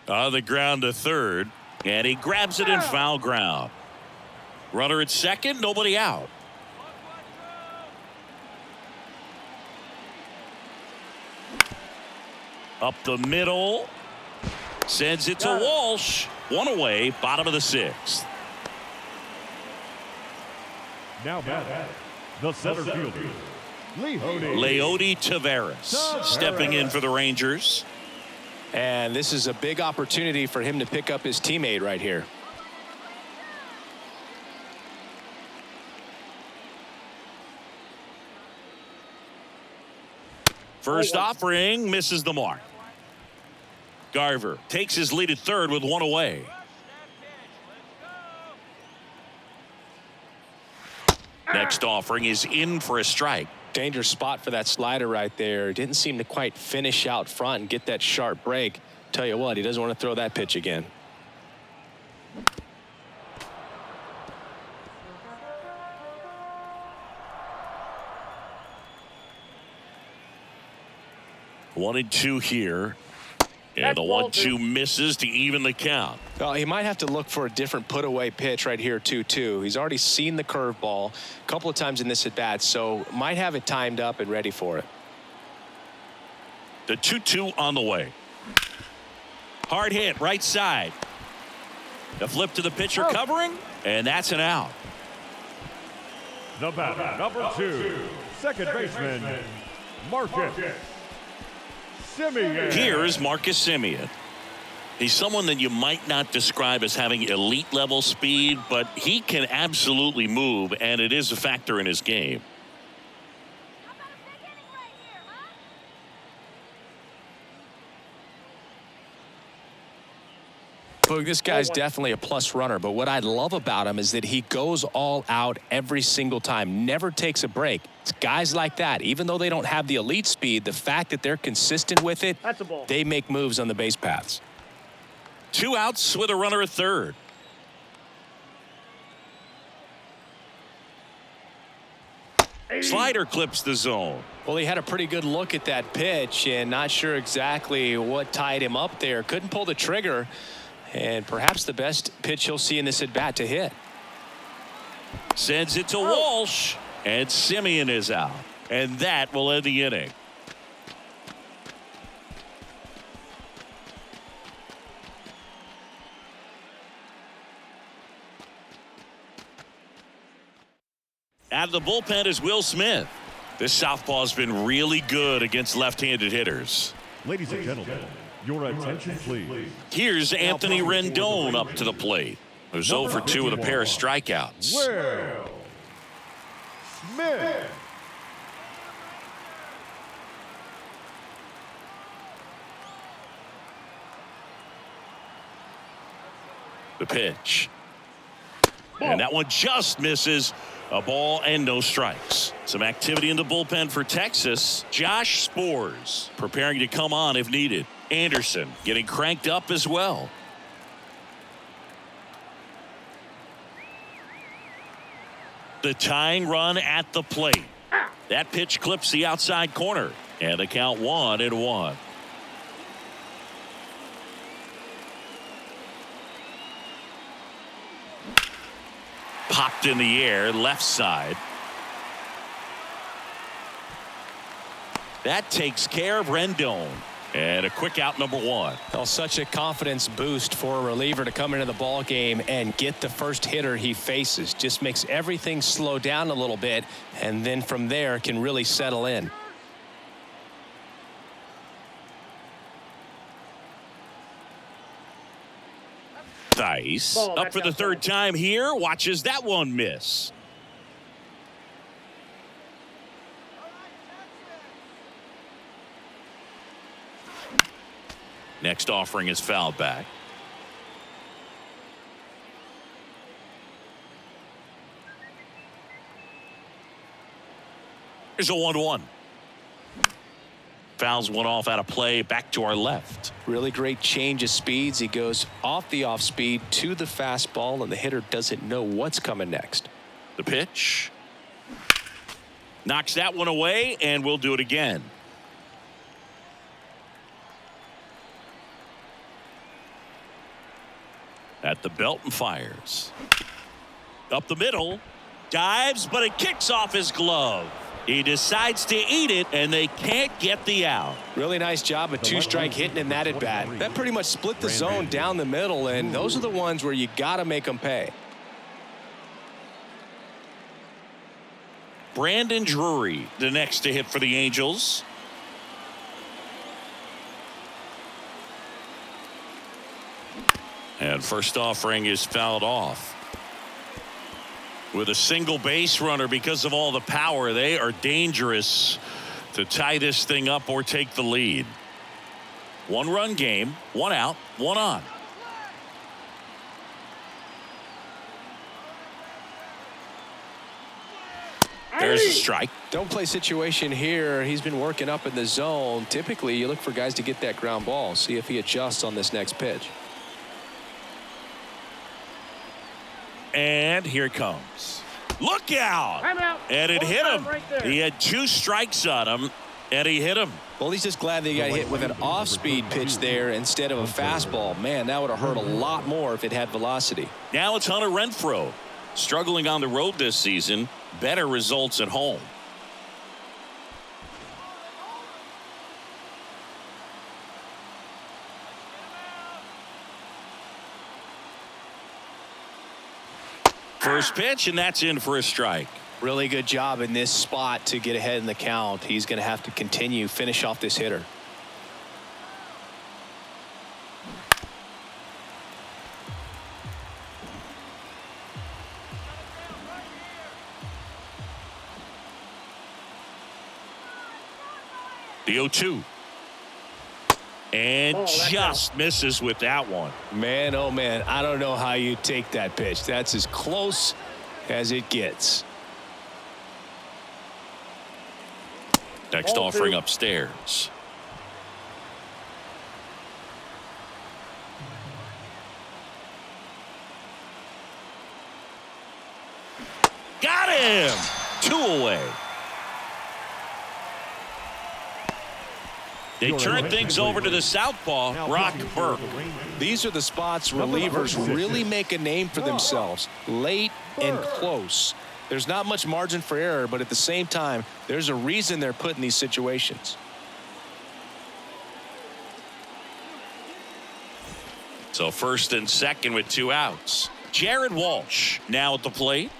On the ground to third, and he grabs it in foul ground. Runner at second, nobody out. Up the middle, sends it to Walsh. 1 away, bottom of the 6th.
Now batting, the center fielder,
Leody Taveras stepping in for the Rangers.
And this is a big opportunity for him to pick up his teammate right here.
First offering misses the mark. Garver takes his lead at third with 1 away. Next offering is in for a strike.
Dangerous spot for that slider right there. Didn't seem to quite finish out front and get that sharp break. Tell you what, he doesn't want to throw that pitch again.
One and two here. And the 1-2 misses to even the count.
Well, he might have to look for a different put-away pitch right here, 2-2. He's already seen the curveball a couple of times in this at-bat, so might have it timed up and ready for it.
The 2-2 on the way. Hard hit, right side. The flip to the pitcher covering, and that's an out.
The batter, number 2, second baseman, Marcus Semien.
Here's Marcus Semien. He's someone that you might not describe as having elite level speed, but he can absolutely move, and it is a factor in his game.
Boog, this guy's definitely a plus runner, but what I love about him is that he goes all out every single time, never takes a break. It's guys like that, even though they don't have the elite speed, the fact that they're consistent with it,
That's a ball.
they make moves on the base paths.
2 outs with a runner at third. Slider clips the zone.
Well, he had a pretty good look at that pitch and not sure exactly what tied him up there. Couldn't pull the trigger, and perhaps the best pitch he'll see in this at bat to hit.
Sends it to Walsh, and Semien is out, and that will end the inning. Out of the bullpen is Will Smith. This southpaw's been really good against left-handed hitters.
Ladies and gentlemen, your attention please.
Here's Anthony Rendon up to the plate. Who's 0 for 2 with a pair of strikeouts.
Will Smith.
The pitch. And that one just misses. A ball and no strikes. Some activity in the bullpen for Texas. Josh Spores preparing to come on if needed. Anderson getting cranked up as well. The tying run at the plate. That pitch clips the outside corner. And the count 1-1. Popped in the air, left side. That takes care of Rendon. And a quick out, number 1.
Well, such a confidence boost for a reliever to come into the ball game and get the first hitter he faces. Just makes everything slow down a little bit, and then from there can really settle in.
Dice up for the third time here. Watches that one miss. Next offering is fouled back. Here's a 1-1. Fouls one off out of play, back to our left.
Really great change of speeds. He goes off the off speed to the fastball, and the hitter doesn't know what's coming next.
The pitch. Knocks that one away, and we'll do it again. At the belt and fires. Up the middle. Dives, but it kicks off his glove. He decides to eat it, and they can't get the out.
Really nice job of two-strike hitting in that at-bat. That pretty much split the zone down the middle, and those are the ones where you got to make them pay.
Brandon Drury, the next to hit for the Angels. And first offering is fouled off. With a single base runner, because of all the power, they are dangerous to tie this thing up or take the lead. 1-run game, 1 out, 1 on. There's a strike.
Don't play situation here. He's been working up in the zone. Typically, you look for guys to get that ground ball. See if he adjusts on this next pitch.
And here it comes. Look out! And it hit him. Right, he had 2 strikes on him, and he hit him.
Well, he's just glad that he got hit with an off-speed pitch there instead of a fastball. Man, that would have hurt a lot more if it had velocity.
Now it's Hunter Renfroe. Struggling on the road this season. Better results at home. First pitch, and that's in for a strike.
Really good job in this spot to get ahead in the count. He's going to have to finish off this hitter.
The 0-2. And just misses with that one.
Man, oh man, I don't know how you take that pitch. That's as close as it gets.
Next offering upstairs. Got him! 2 away. They turn things over to the southpaw, Brock Burke.
These are the spots relievers really make a name for themselves. Late and close. There's not much margin for error, but at the same time, there's a reason they're put in these situations.
So first and second with 2 outs. Jared Walsh now at the plate.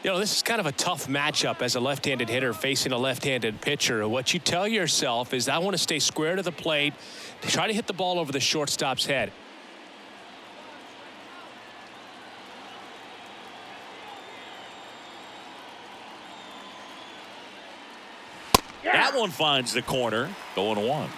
You know, this is kind of a tough matchup as a left-handed hitter facing a left-handed pitcher. What you tell yourself is, I want to stay square to the plate, try to hit the ball over the shortstop's head.
That one finds the corner. 0-1.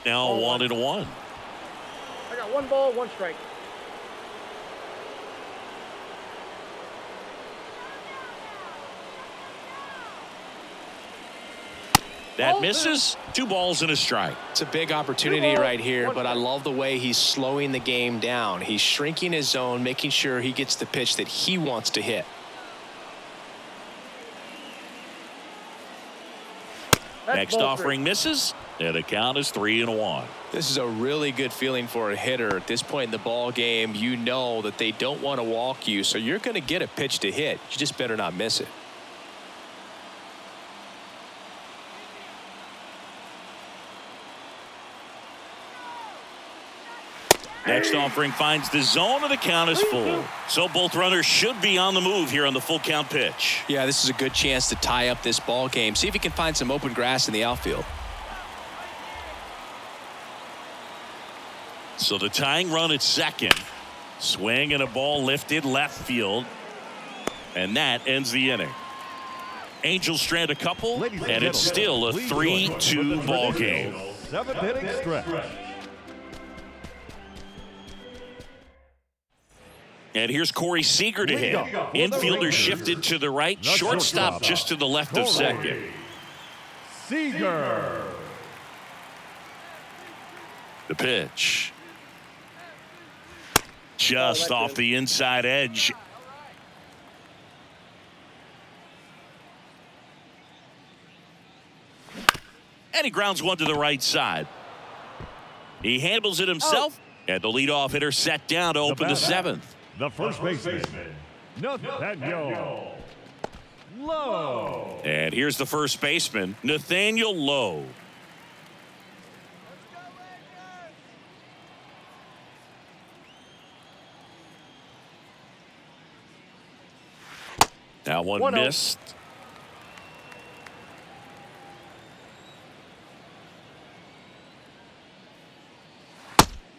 Now 1-1.
I got 1 ball, 1 strike.
That misses. 2 balls and a strike.
It's a big opportunity right here, but I love the way he's slowing the game down. He's shrinking his zone, making sure he gets the pitch that he wants to hit.
Next offering misses, and the count is 3-1.
This is a really good feeling for a hitter at this point in the ball game. You know that they don't want to walk you, so you're going to get a pitch to hit. You just better not miss it.
Next offering finds the zone, and the count is full. So both runners should be on the move here on the full count pitch.
Yeah, this is a good chance to tie up this ball game. See if he can find some open grass in the outfield.
So the tying run at second. Swing and a ball lifted left field. And that ends the inning. Angels strand a couple, and it's still a 3-2 ball game.
7th inning stretch.
And here's Corey Seager to hit. Infielder shifted to the right. Shortstop just to the left of second.
Seager.
The pitch. Just off the inside edge. And he grounds one to the right side. He handles it himself. And the leadoff hitter set down to open the 7th.
The first baseman, Nathaniel Lowe.
And here's the first baseman, Nathaniel Lowe. That one missed.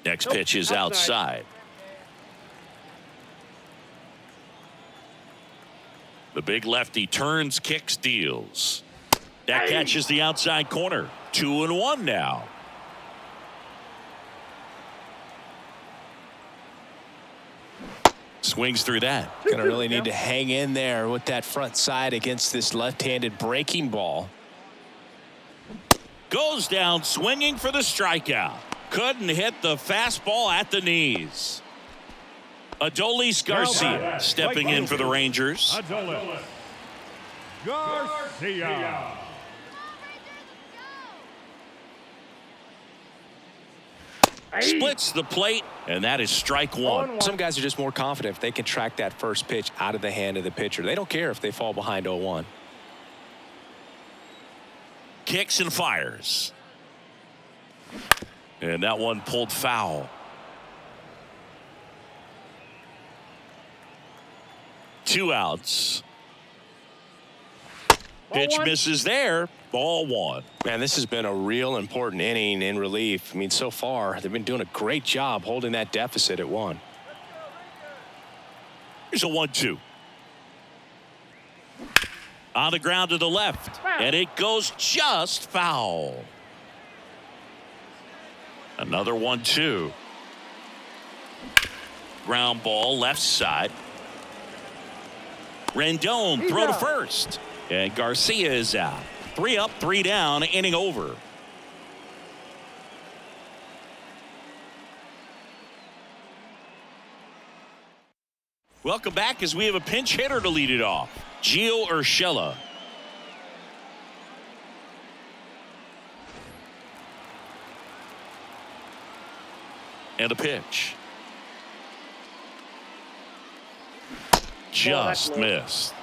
Next pitch is outside. The big lefty turns, kicks, deals. That catches the outside corner. 2-1 now. Swings through that.
Gonna really need to hang in there with that front side against this left-handed breaking ball.
Goes down swinging for the strikeout. Couldn't hit the fastball at the knees. Adolis Garcia stepping in for the Rangers.
Adolis Garcia.
Splits the plate, and that is strike one.
Some guys are just more confident if they can track that first pitch out of the hand of the pitcher. They don't care if they fall behind 0-1.
kicks and fires. And that one pulled foul. 2 outs. Pitch misses there. Ball 1.
Man, this has been a real important inning in relief. I mean, so far, they've been doing a great job holding that deficit at 1.
Here's a 1-2. On the ground to the left. And it goes just foul. Another 1-2. Ground ball left side. Rendon throw to first. And Garcia is out. 3 up, 3 down, inning over. Welcome back as we have a pinch hitter to lead it off. Gio Urshela. And a pitch. Just missed.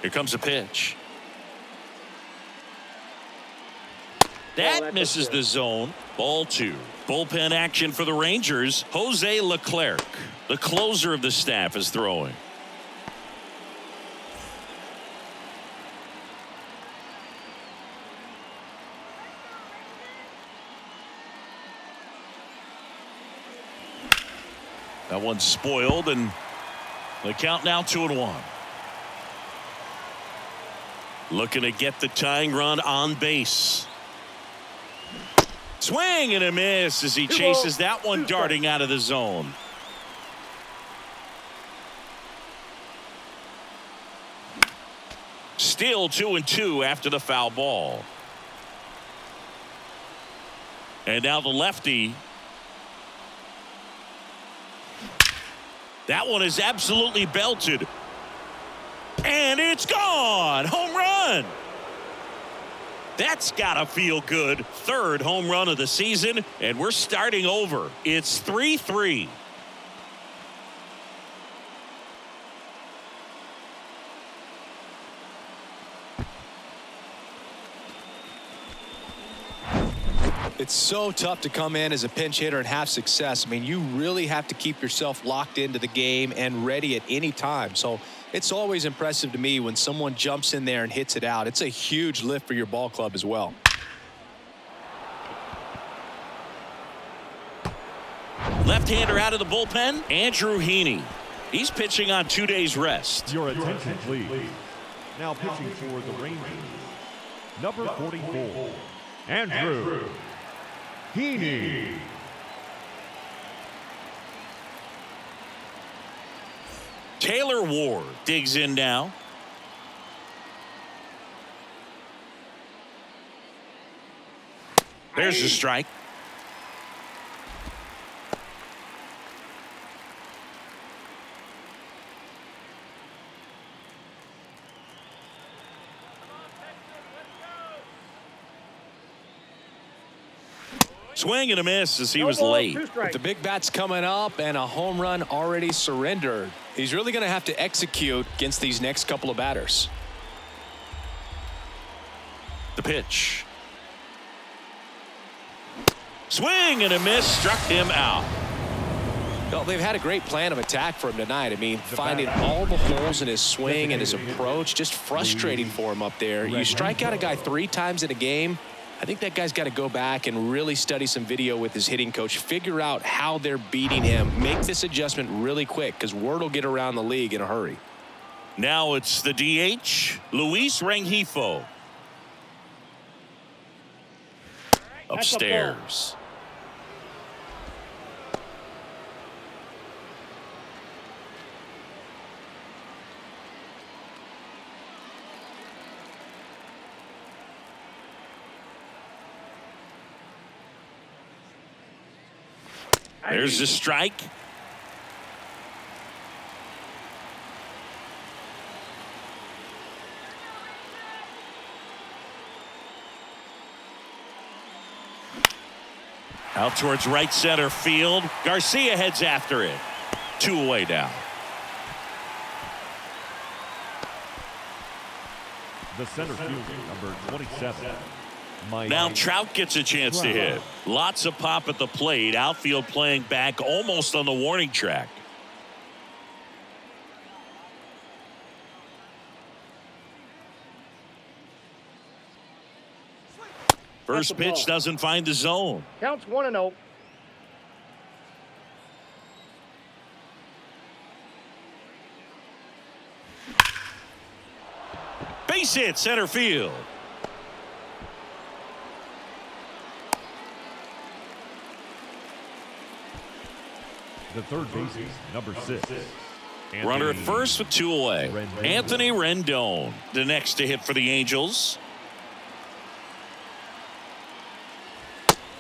Here comes a pitch. That misses the zone. Ball 2. Bullpen action for the Rangers. Jose Leclerc, the closer of the staff, is throwing. That one's spoiled, and the count now 2-1. Looking to get the tying run on base. Swing and a miss as he chases that one darting out of the zone. Still 2-2 after the foul ball. And now the lefty. That one is absolutely belted. And it's gone. Home run. That's got to feel good. 3rd home run of the season, and we're starting over. It's 3-3.
It's so tough to come in as a pinch hitter and have success. I mean, you really have to keep yourself locked into the game and ready at any time. So it's always impressive to me when someone jumps in there and hits it out. It's a huge lift for your ball club as well.
Left-hander out of the bullpen, Andrew Heaney. He's pitching on 2 days rest.
Your attention, please. Now pitching for the Rangers, number 44, Andrew Heaney.
Taylor Ward digs in now. There's a strike. Swing and a miss as he was late.
With the big bats coming up and a home run already surrendered, he's really going to have to execute against these next couple of batters.
The pitch. Swing and a miss, struck him out.
Well, they've had a great plan of attack for him tonight. I mean, finding all the holes in his swing and his approach, just frustrating for him up there. You strike out a guy 3 times in a game, I think that guy's got to go back and really study some video with his hitting coach, figure out how they're beating him, make this adjustment really quick because word will get around the league in a hurry.
Now it's the DH, Luis Rengifo. Upstairs. There's the strike. Out towards right center field. Garcia heads after it. 2 away now.
The center fielder, number 27.
Now Trout gets a chance to hit. Lots of pop at the plate. Outfield playing back almost on the warning track. First pitch doesn't find the zone.
Counts 1-0.
Base hit center field.
The third baseman, number 6.
Runner at first with 2 away. Anthony Rendon, the next to hit for the Angels.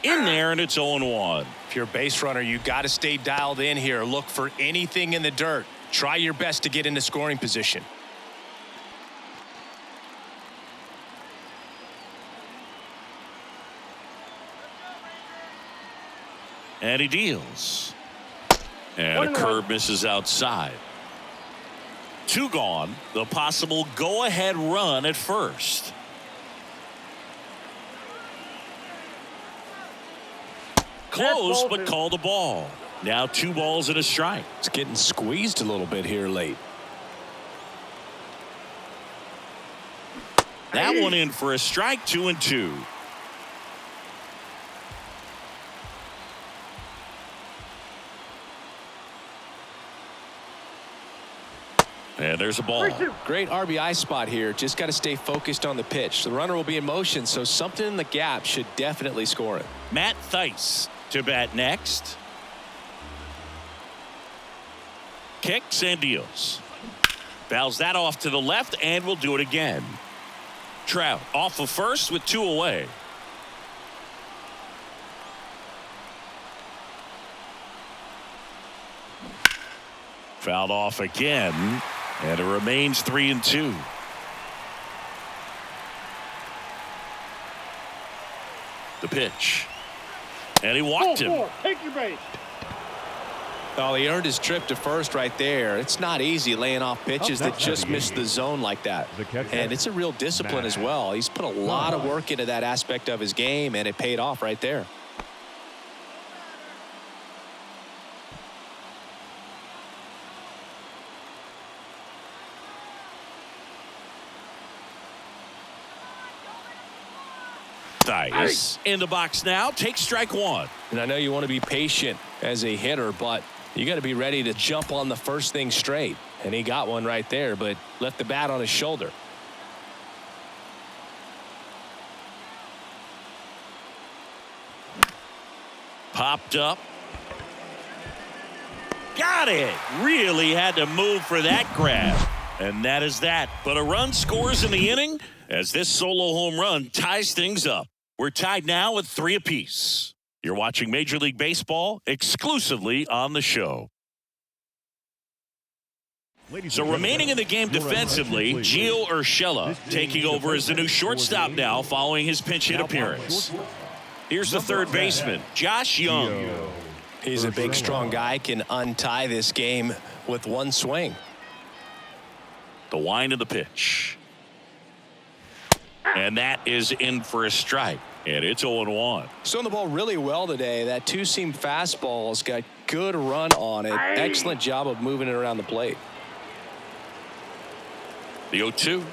In there, and it's 0-1.
If you're a base runner, you got to stay dialed in here. Look for anything in the dirt. Try your best to get into scoring position.
And he deals. And a curve misses outside. 2 gone. The possible go-ahead run at first. Close, but called the ball. Now 2 balls and a strike.
It's getting squeezed a little bit here late.
That one in for a strike. 2-2. And there's a ball.
Great RBI spot here. Just got to stay focused on the pitch. The runner will be in motion, so something in the gap should definitely score it.
Matt Thaiss to bat next. Kicks and deals. Fouls that off to the left and will do it again. Trout off of first with 2 away. Fouled off again, and it remains 3-2. The pitch. And he walked him.
Take your base.
Oh, he earned his trip to first right there. It's not easy laying off pitches that just miss the zone like that. And it's a real discipline as well. He's put a lot of work into that aspect of his game, and it paid off right there.
Thaiss in the box now. Takes strike 1.
And I know you want to be patient as a hitter, but you got to be ready to jump on the first thing straight. And he got one right there, but left the bat on his shoulder.
Popped up. Got it. Really had to move for that grab. And that is that. But a run scores in the inning as this solo home run ties things up. We're tied now at 3 apiece. You're watching Major League Baseball exclusively on the show. So remaining in the game defensively, Gio Urshela taking over as the new shortstop now following his pinch hit appearance. Here's the third baseman, Josh Young.
He's a big, strong guy, can untie this game with one swing.
The wind of the pitch. And that is in for a strike. And it's 0-1.
Throwing the ball really well today. That 2-seam fastball's got good run on it. Excellent job of moving it around the plate.
The 0-2.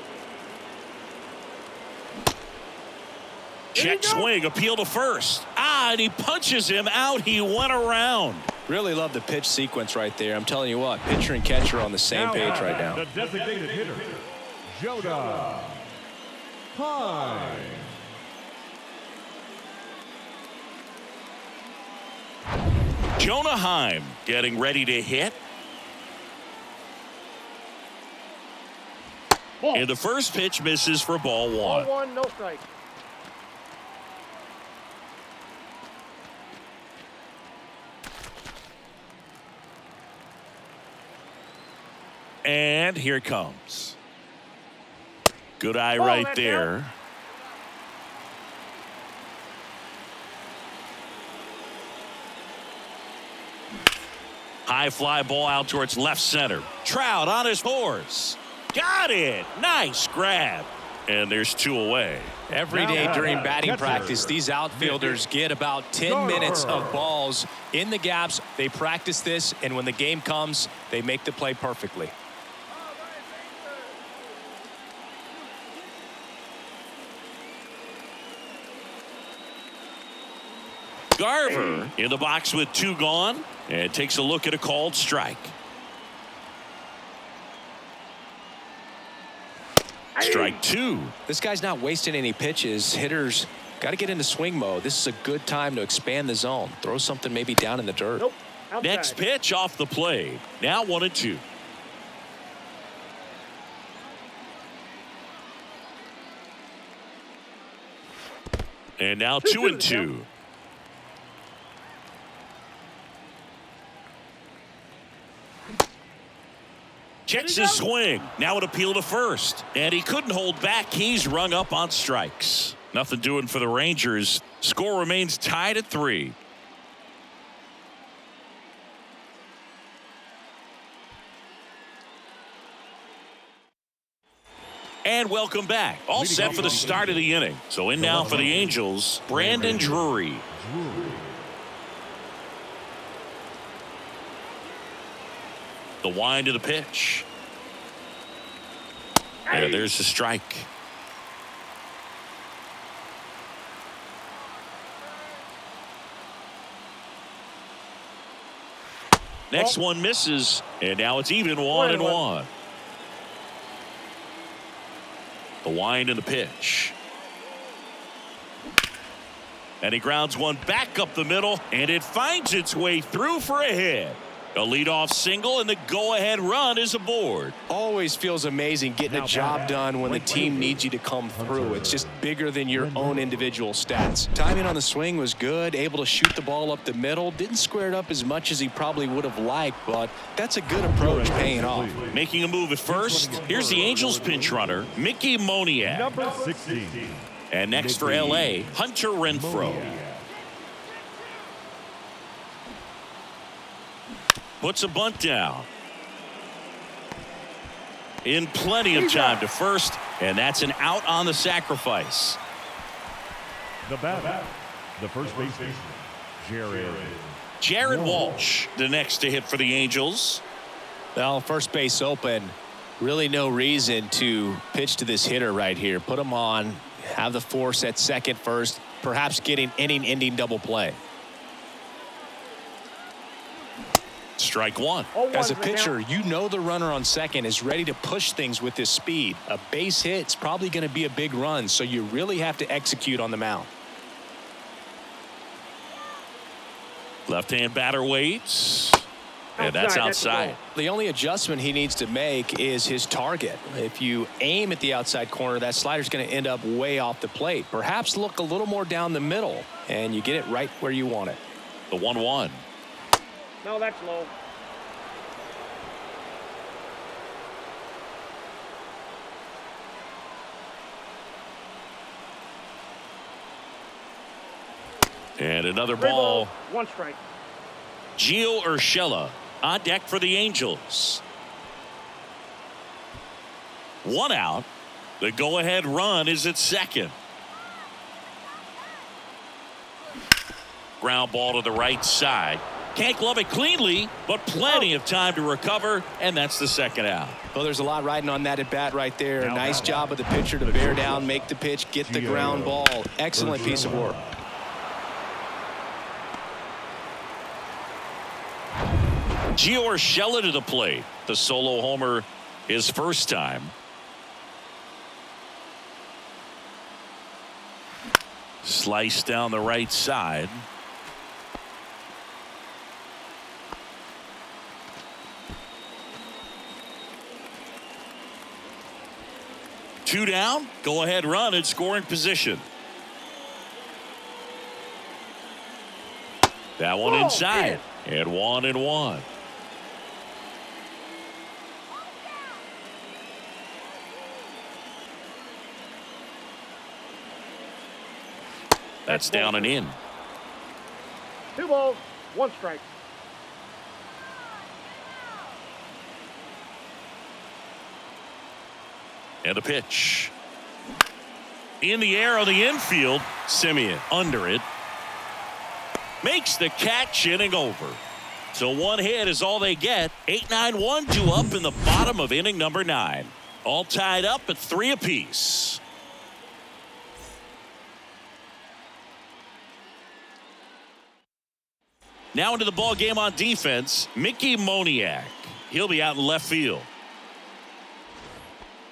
Check swing, appeal to first. And he punches him out. He went around.
Really love the pitch sequence right there. I'm telling you what, pitcher and catcher are on the same page right now.
The designated hitter, Jonah Heim.
Jonah Heim getting ready to hit. And the first pitch misses for ball 1.
Ball 1, no strike.
And here it comes. Good eye right there. High fly ball out towards left center. Trout on his horse. Got it. Nice grab. And there's 2 away.
Every day during batting practice, these outfielders get about 10 minutes of balls in the gaps. They practice this, and when the game comes, they make the play perfectly.
Garver in the box with 2 gone and takes a look at a called strike. Strike 2.
This guy's not wasting any pitches. Hitters got to get into swing mode. This is a good time to expand the zone. Throw something maybe down in the dirt.
Nope. Outside.
Next pitch off the plate. Now 1-2. And now 2-2. Checks his swing. Now an appeal to first. And he couldn't hold back. He's rung up on strikes. Nothing doing for the Rangers. Score remains tied at 3. And welcome back. All set for the start of the inning. So in now for the Angels, Brandon Drury. The wind of the pitch. And there's the strike. Next one misses, and now it's even 1-1. The wind and the pitch. And he grounds one back up the middle, and it finds its way through for a hit. A leadoff single, and the go-ahead run is aboard.
Always feels amazing getting a job done when the team needs you to come through. It's just bigger than your own individual stats. Timing on the swing was good, able to shoot the ball up the middle. Didn't square it up as much as he probably would have liked, but that's a good approach paying off.
Making a move at first. Here's the Angels pinch runner, Mickey Moniak.
Number 16.
And next for L.A., Hunter Renfroe. Puts a bunt down. In plenty of time to first, and that's an out on the sacrifice.
The batter, the first baseman,
Jared Walsh, the next to hit for the Angels.
Well, first base open. Really no reason to pitch to this hitter right here. Put him on, have the force at second first, perhaps getting inning-ending double play.
Strike 1.
As a pitcher, you know the runner on second is ready to push things with his speed. A base hit's probably going to be a big run, so you really have to execute on the mound.
Left-hand batter waits. And that's outside.
The only adjustment he needs to make is his target. If you aim at the outside corner, that slider's going to end up way off the plate. Perhaps look a little more down the middle, and you get it right where you want it.
The 1-1.
No, that's low.
And another ball.
1 strike.
Gio Urshela on deck for the Angels. 1 out. The go-ahead run is at second. Ground ball to the right side. Can't glove it cleanly, but plenty of time to recover, and that's the second out.
Well, there's a lot riding on that at bat right there. A nice job of the pitcher to bear down, make the pitch, get the ground ball. Excellent piece of work.
Gio Urshela to the plate. The solo homer his first time. Slice down the right side. Two down, go ahead run in scoring position. That one inside, and 1-1. That's down and in.
2 balls, 1 strike.
And the pitch. In the air on the infield. Simeon under it. Makes the catch, inning over. So one hit is all they get. 8-9-1, 2 up in the bottom of inning number 9. All tied up at 3 apiece. Now into the ball game on defense, Mickey Moniak. He'll be out in left field.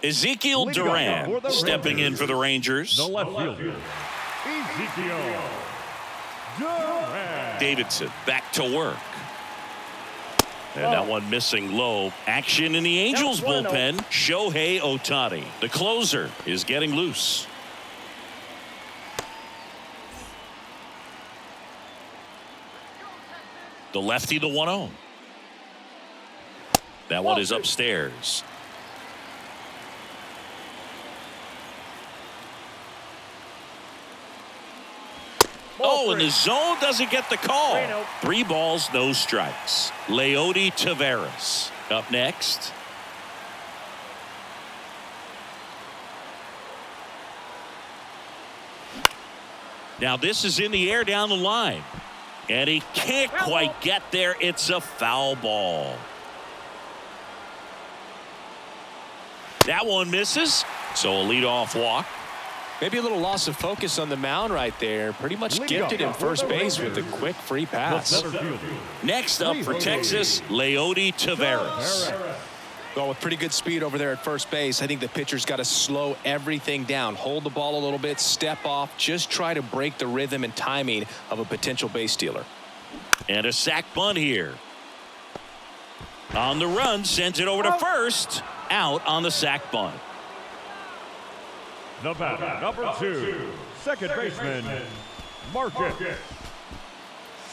Ezekiel Duran stepping in for the Rangers.
The left fielder, Ezekiel Duran.
Davidson back to work. And that one missing low. Action in the Angels bullpen. Shohei Ohtani. The closer is getting loose. The lefty, the 1-0. That one is upstairs. Oh, and the zone doesn't get the call. 3 balls, no strikes. Leody Taveras up next. Now this is in the air down the line. And he can't quite get there. It's a foul ball. That one misses. So a leadoff walk.
Maybe a little loss of focus on the mound right there. Pretty much gifted in first base with a quick free pass.
Next up for Texas, Leody Taveras.
Well, with pretty good speed over there at first base, I think the pitcher's got to slow everything down. Hold the ball a little bit, step off, just try to break the rhythm and timing of a potential base stealer.
And a sac bunt here. On the run, sends it over to first. Out on the sac bunt.
The batter, number 2, second baseman, Marcus.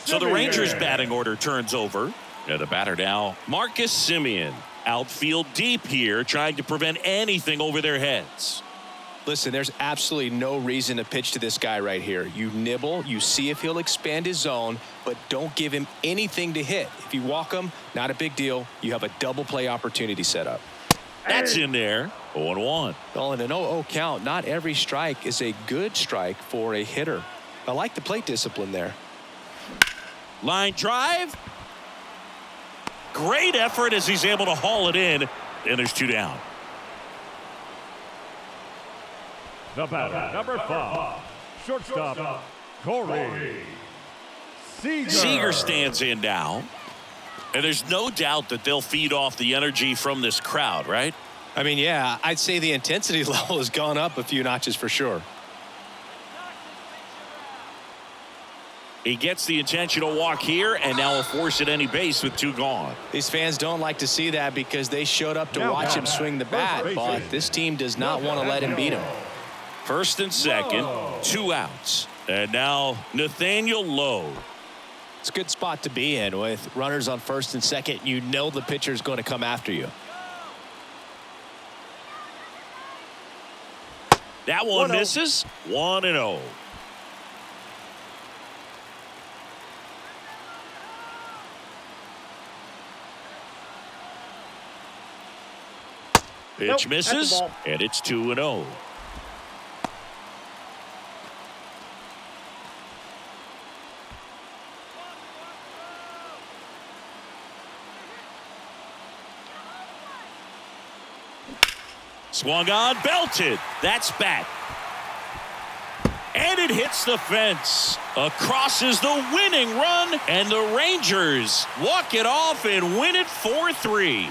So the Rangers batting order turns over. And the batter now, Marcus Simeon. Outfield deep here, trying to prevent anything over their heads.
Listen, there's absolutely no reason to pitch to this guy right here. You nibble, you see if he'll expand his zone, but don't give him anything to hit. If you walk him, not a big deal. You have a double play opportunity set up.
That's in there. 0-1.
Well, in an 0-0 count, not every strike is a good strike for a hitter. I like the plate discipline there.
Line drive. Great effort as he's able to haul it in. And there's 2 down.
The batter, number 5, shortstop, Corey Seager.
Seager stands in now. And there's no doubt that they'll feed off the energy from this crowd, right?
I mean, yeah, I'd say the intensity level has gone up a few notches for sure.
He gets the intentional walk here, and now will force at any base with 2 gone.
These fans don't like to see that because they showed up to watch him swing the bat, but this team does not want to let him beat him.
First and second, 2 outs. And now Nathaniel Lowe.
It's a good spot to be in with runners on first and second. You know the pitcher is going to come after you.
That one misses. 1-0. Pitch misses, and it's 2-0. Swung on, belted. That's back. And it hits the fence. Across is the winning run, and the Rangers walk it off and win it 4-3.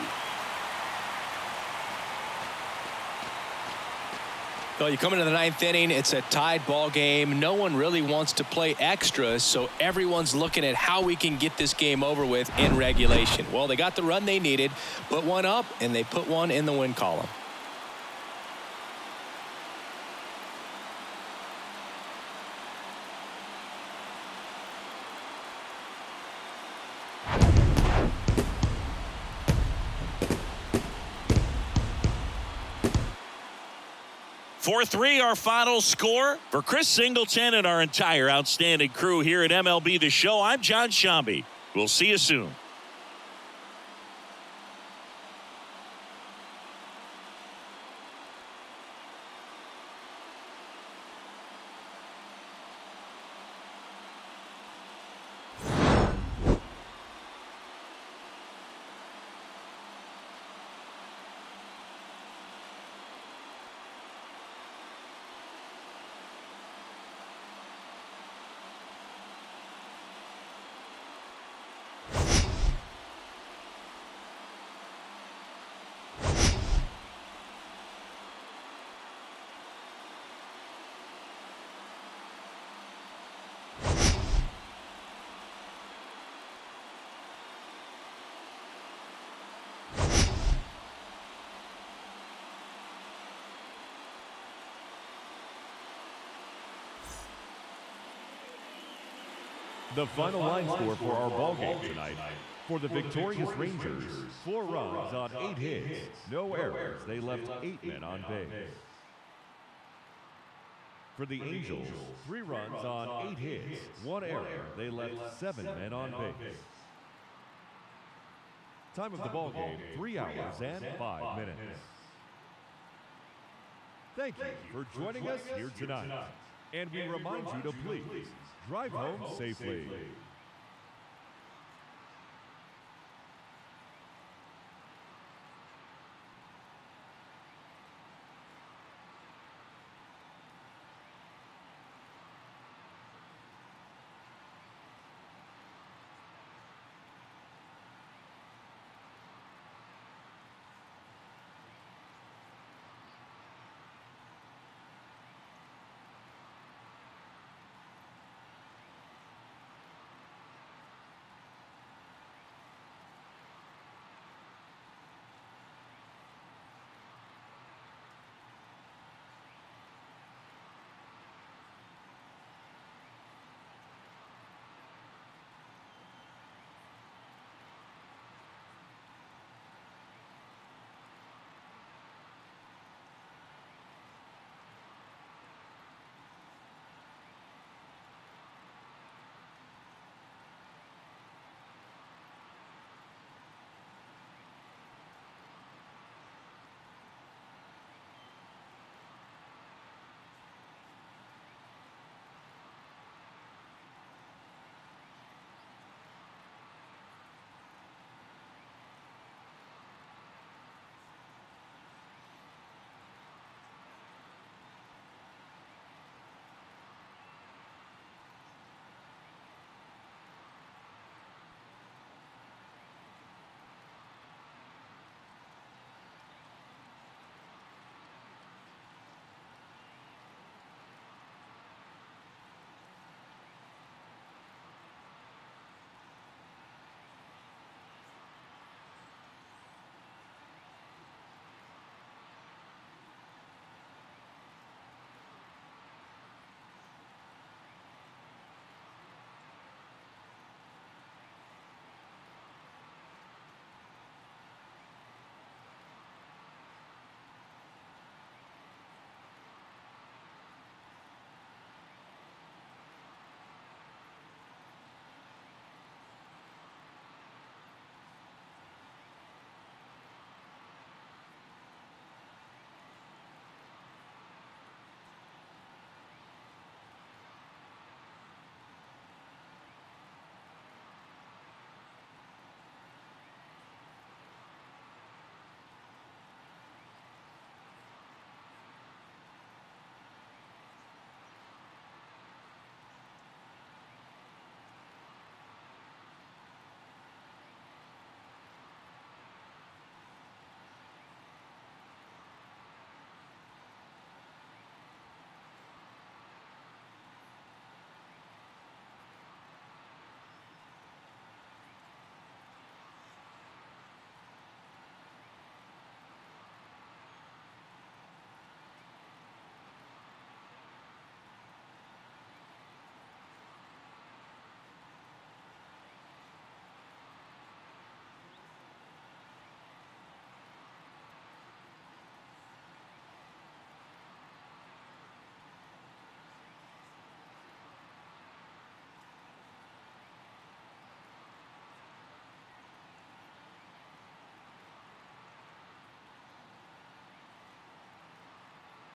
Well, you come into the 9th inning, it's a tied ball game. No one really wants to play extra, so everyone's looking at how we can get this game over with in regulation. Well, they got the run they needed, put one up, and they put one in the win column.
Four-3, our final score. For Chris Singleton and our entire outstanding crew here at MLB The Show, I'm John Shambi. We'll see you soon.
The final line score for our ball game tonight. For the victorious Rangers, 4 runs on 8 hits, no errors. They left 8 men on base. For the Angels, 3 runs on 8 hits, 1 error. They left 7 men on base. Time of the ball game, 3 hours and 5 minutes. Thank you for joining us here tonight. And we remind you to please drive home safely.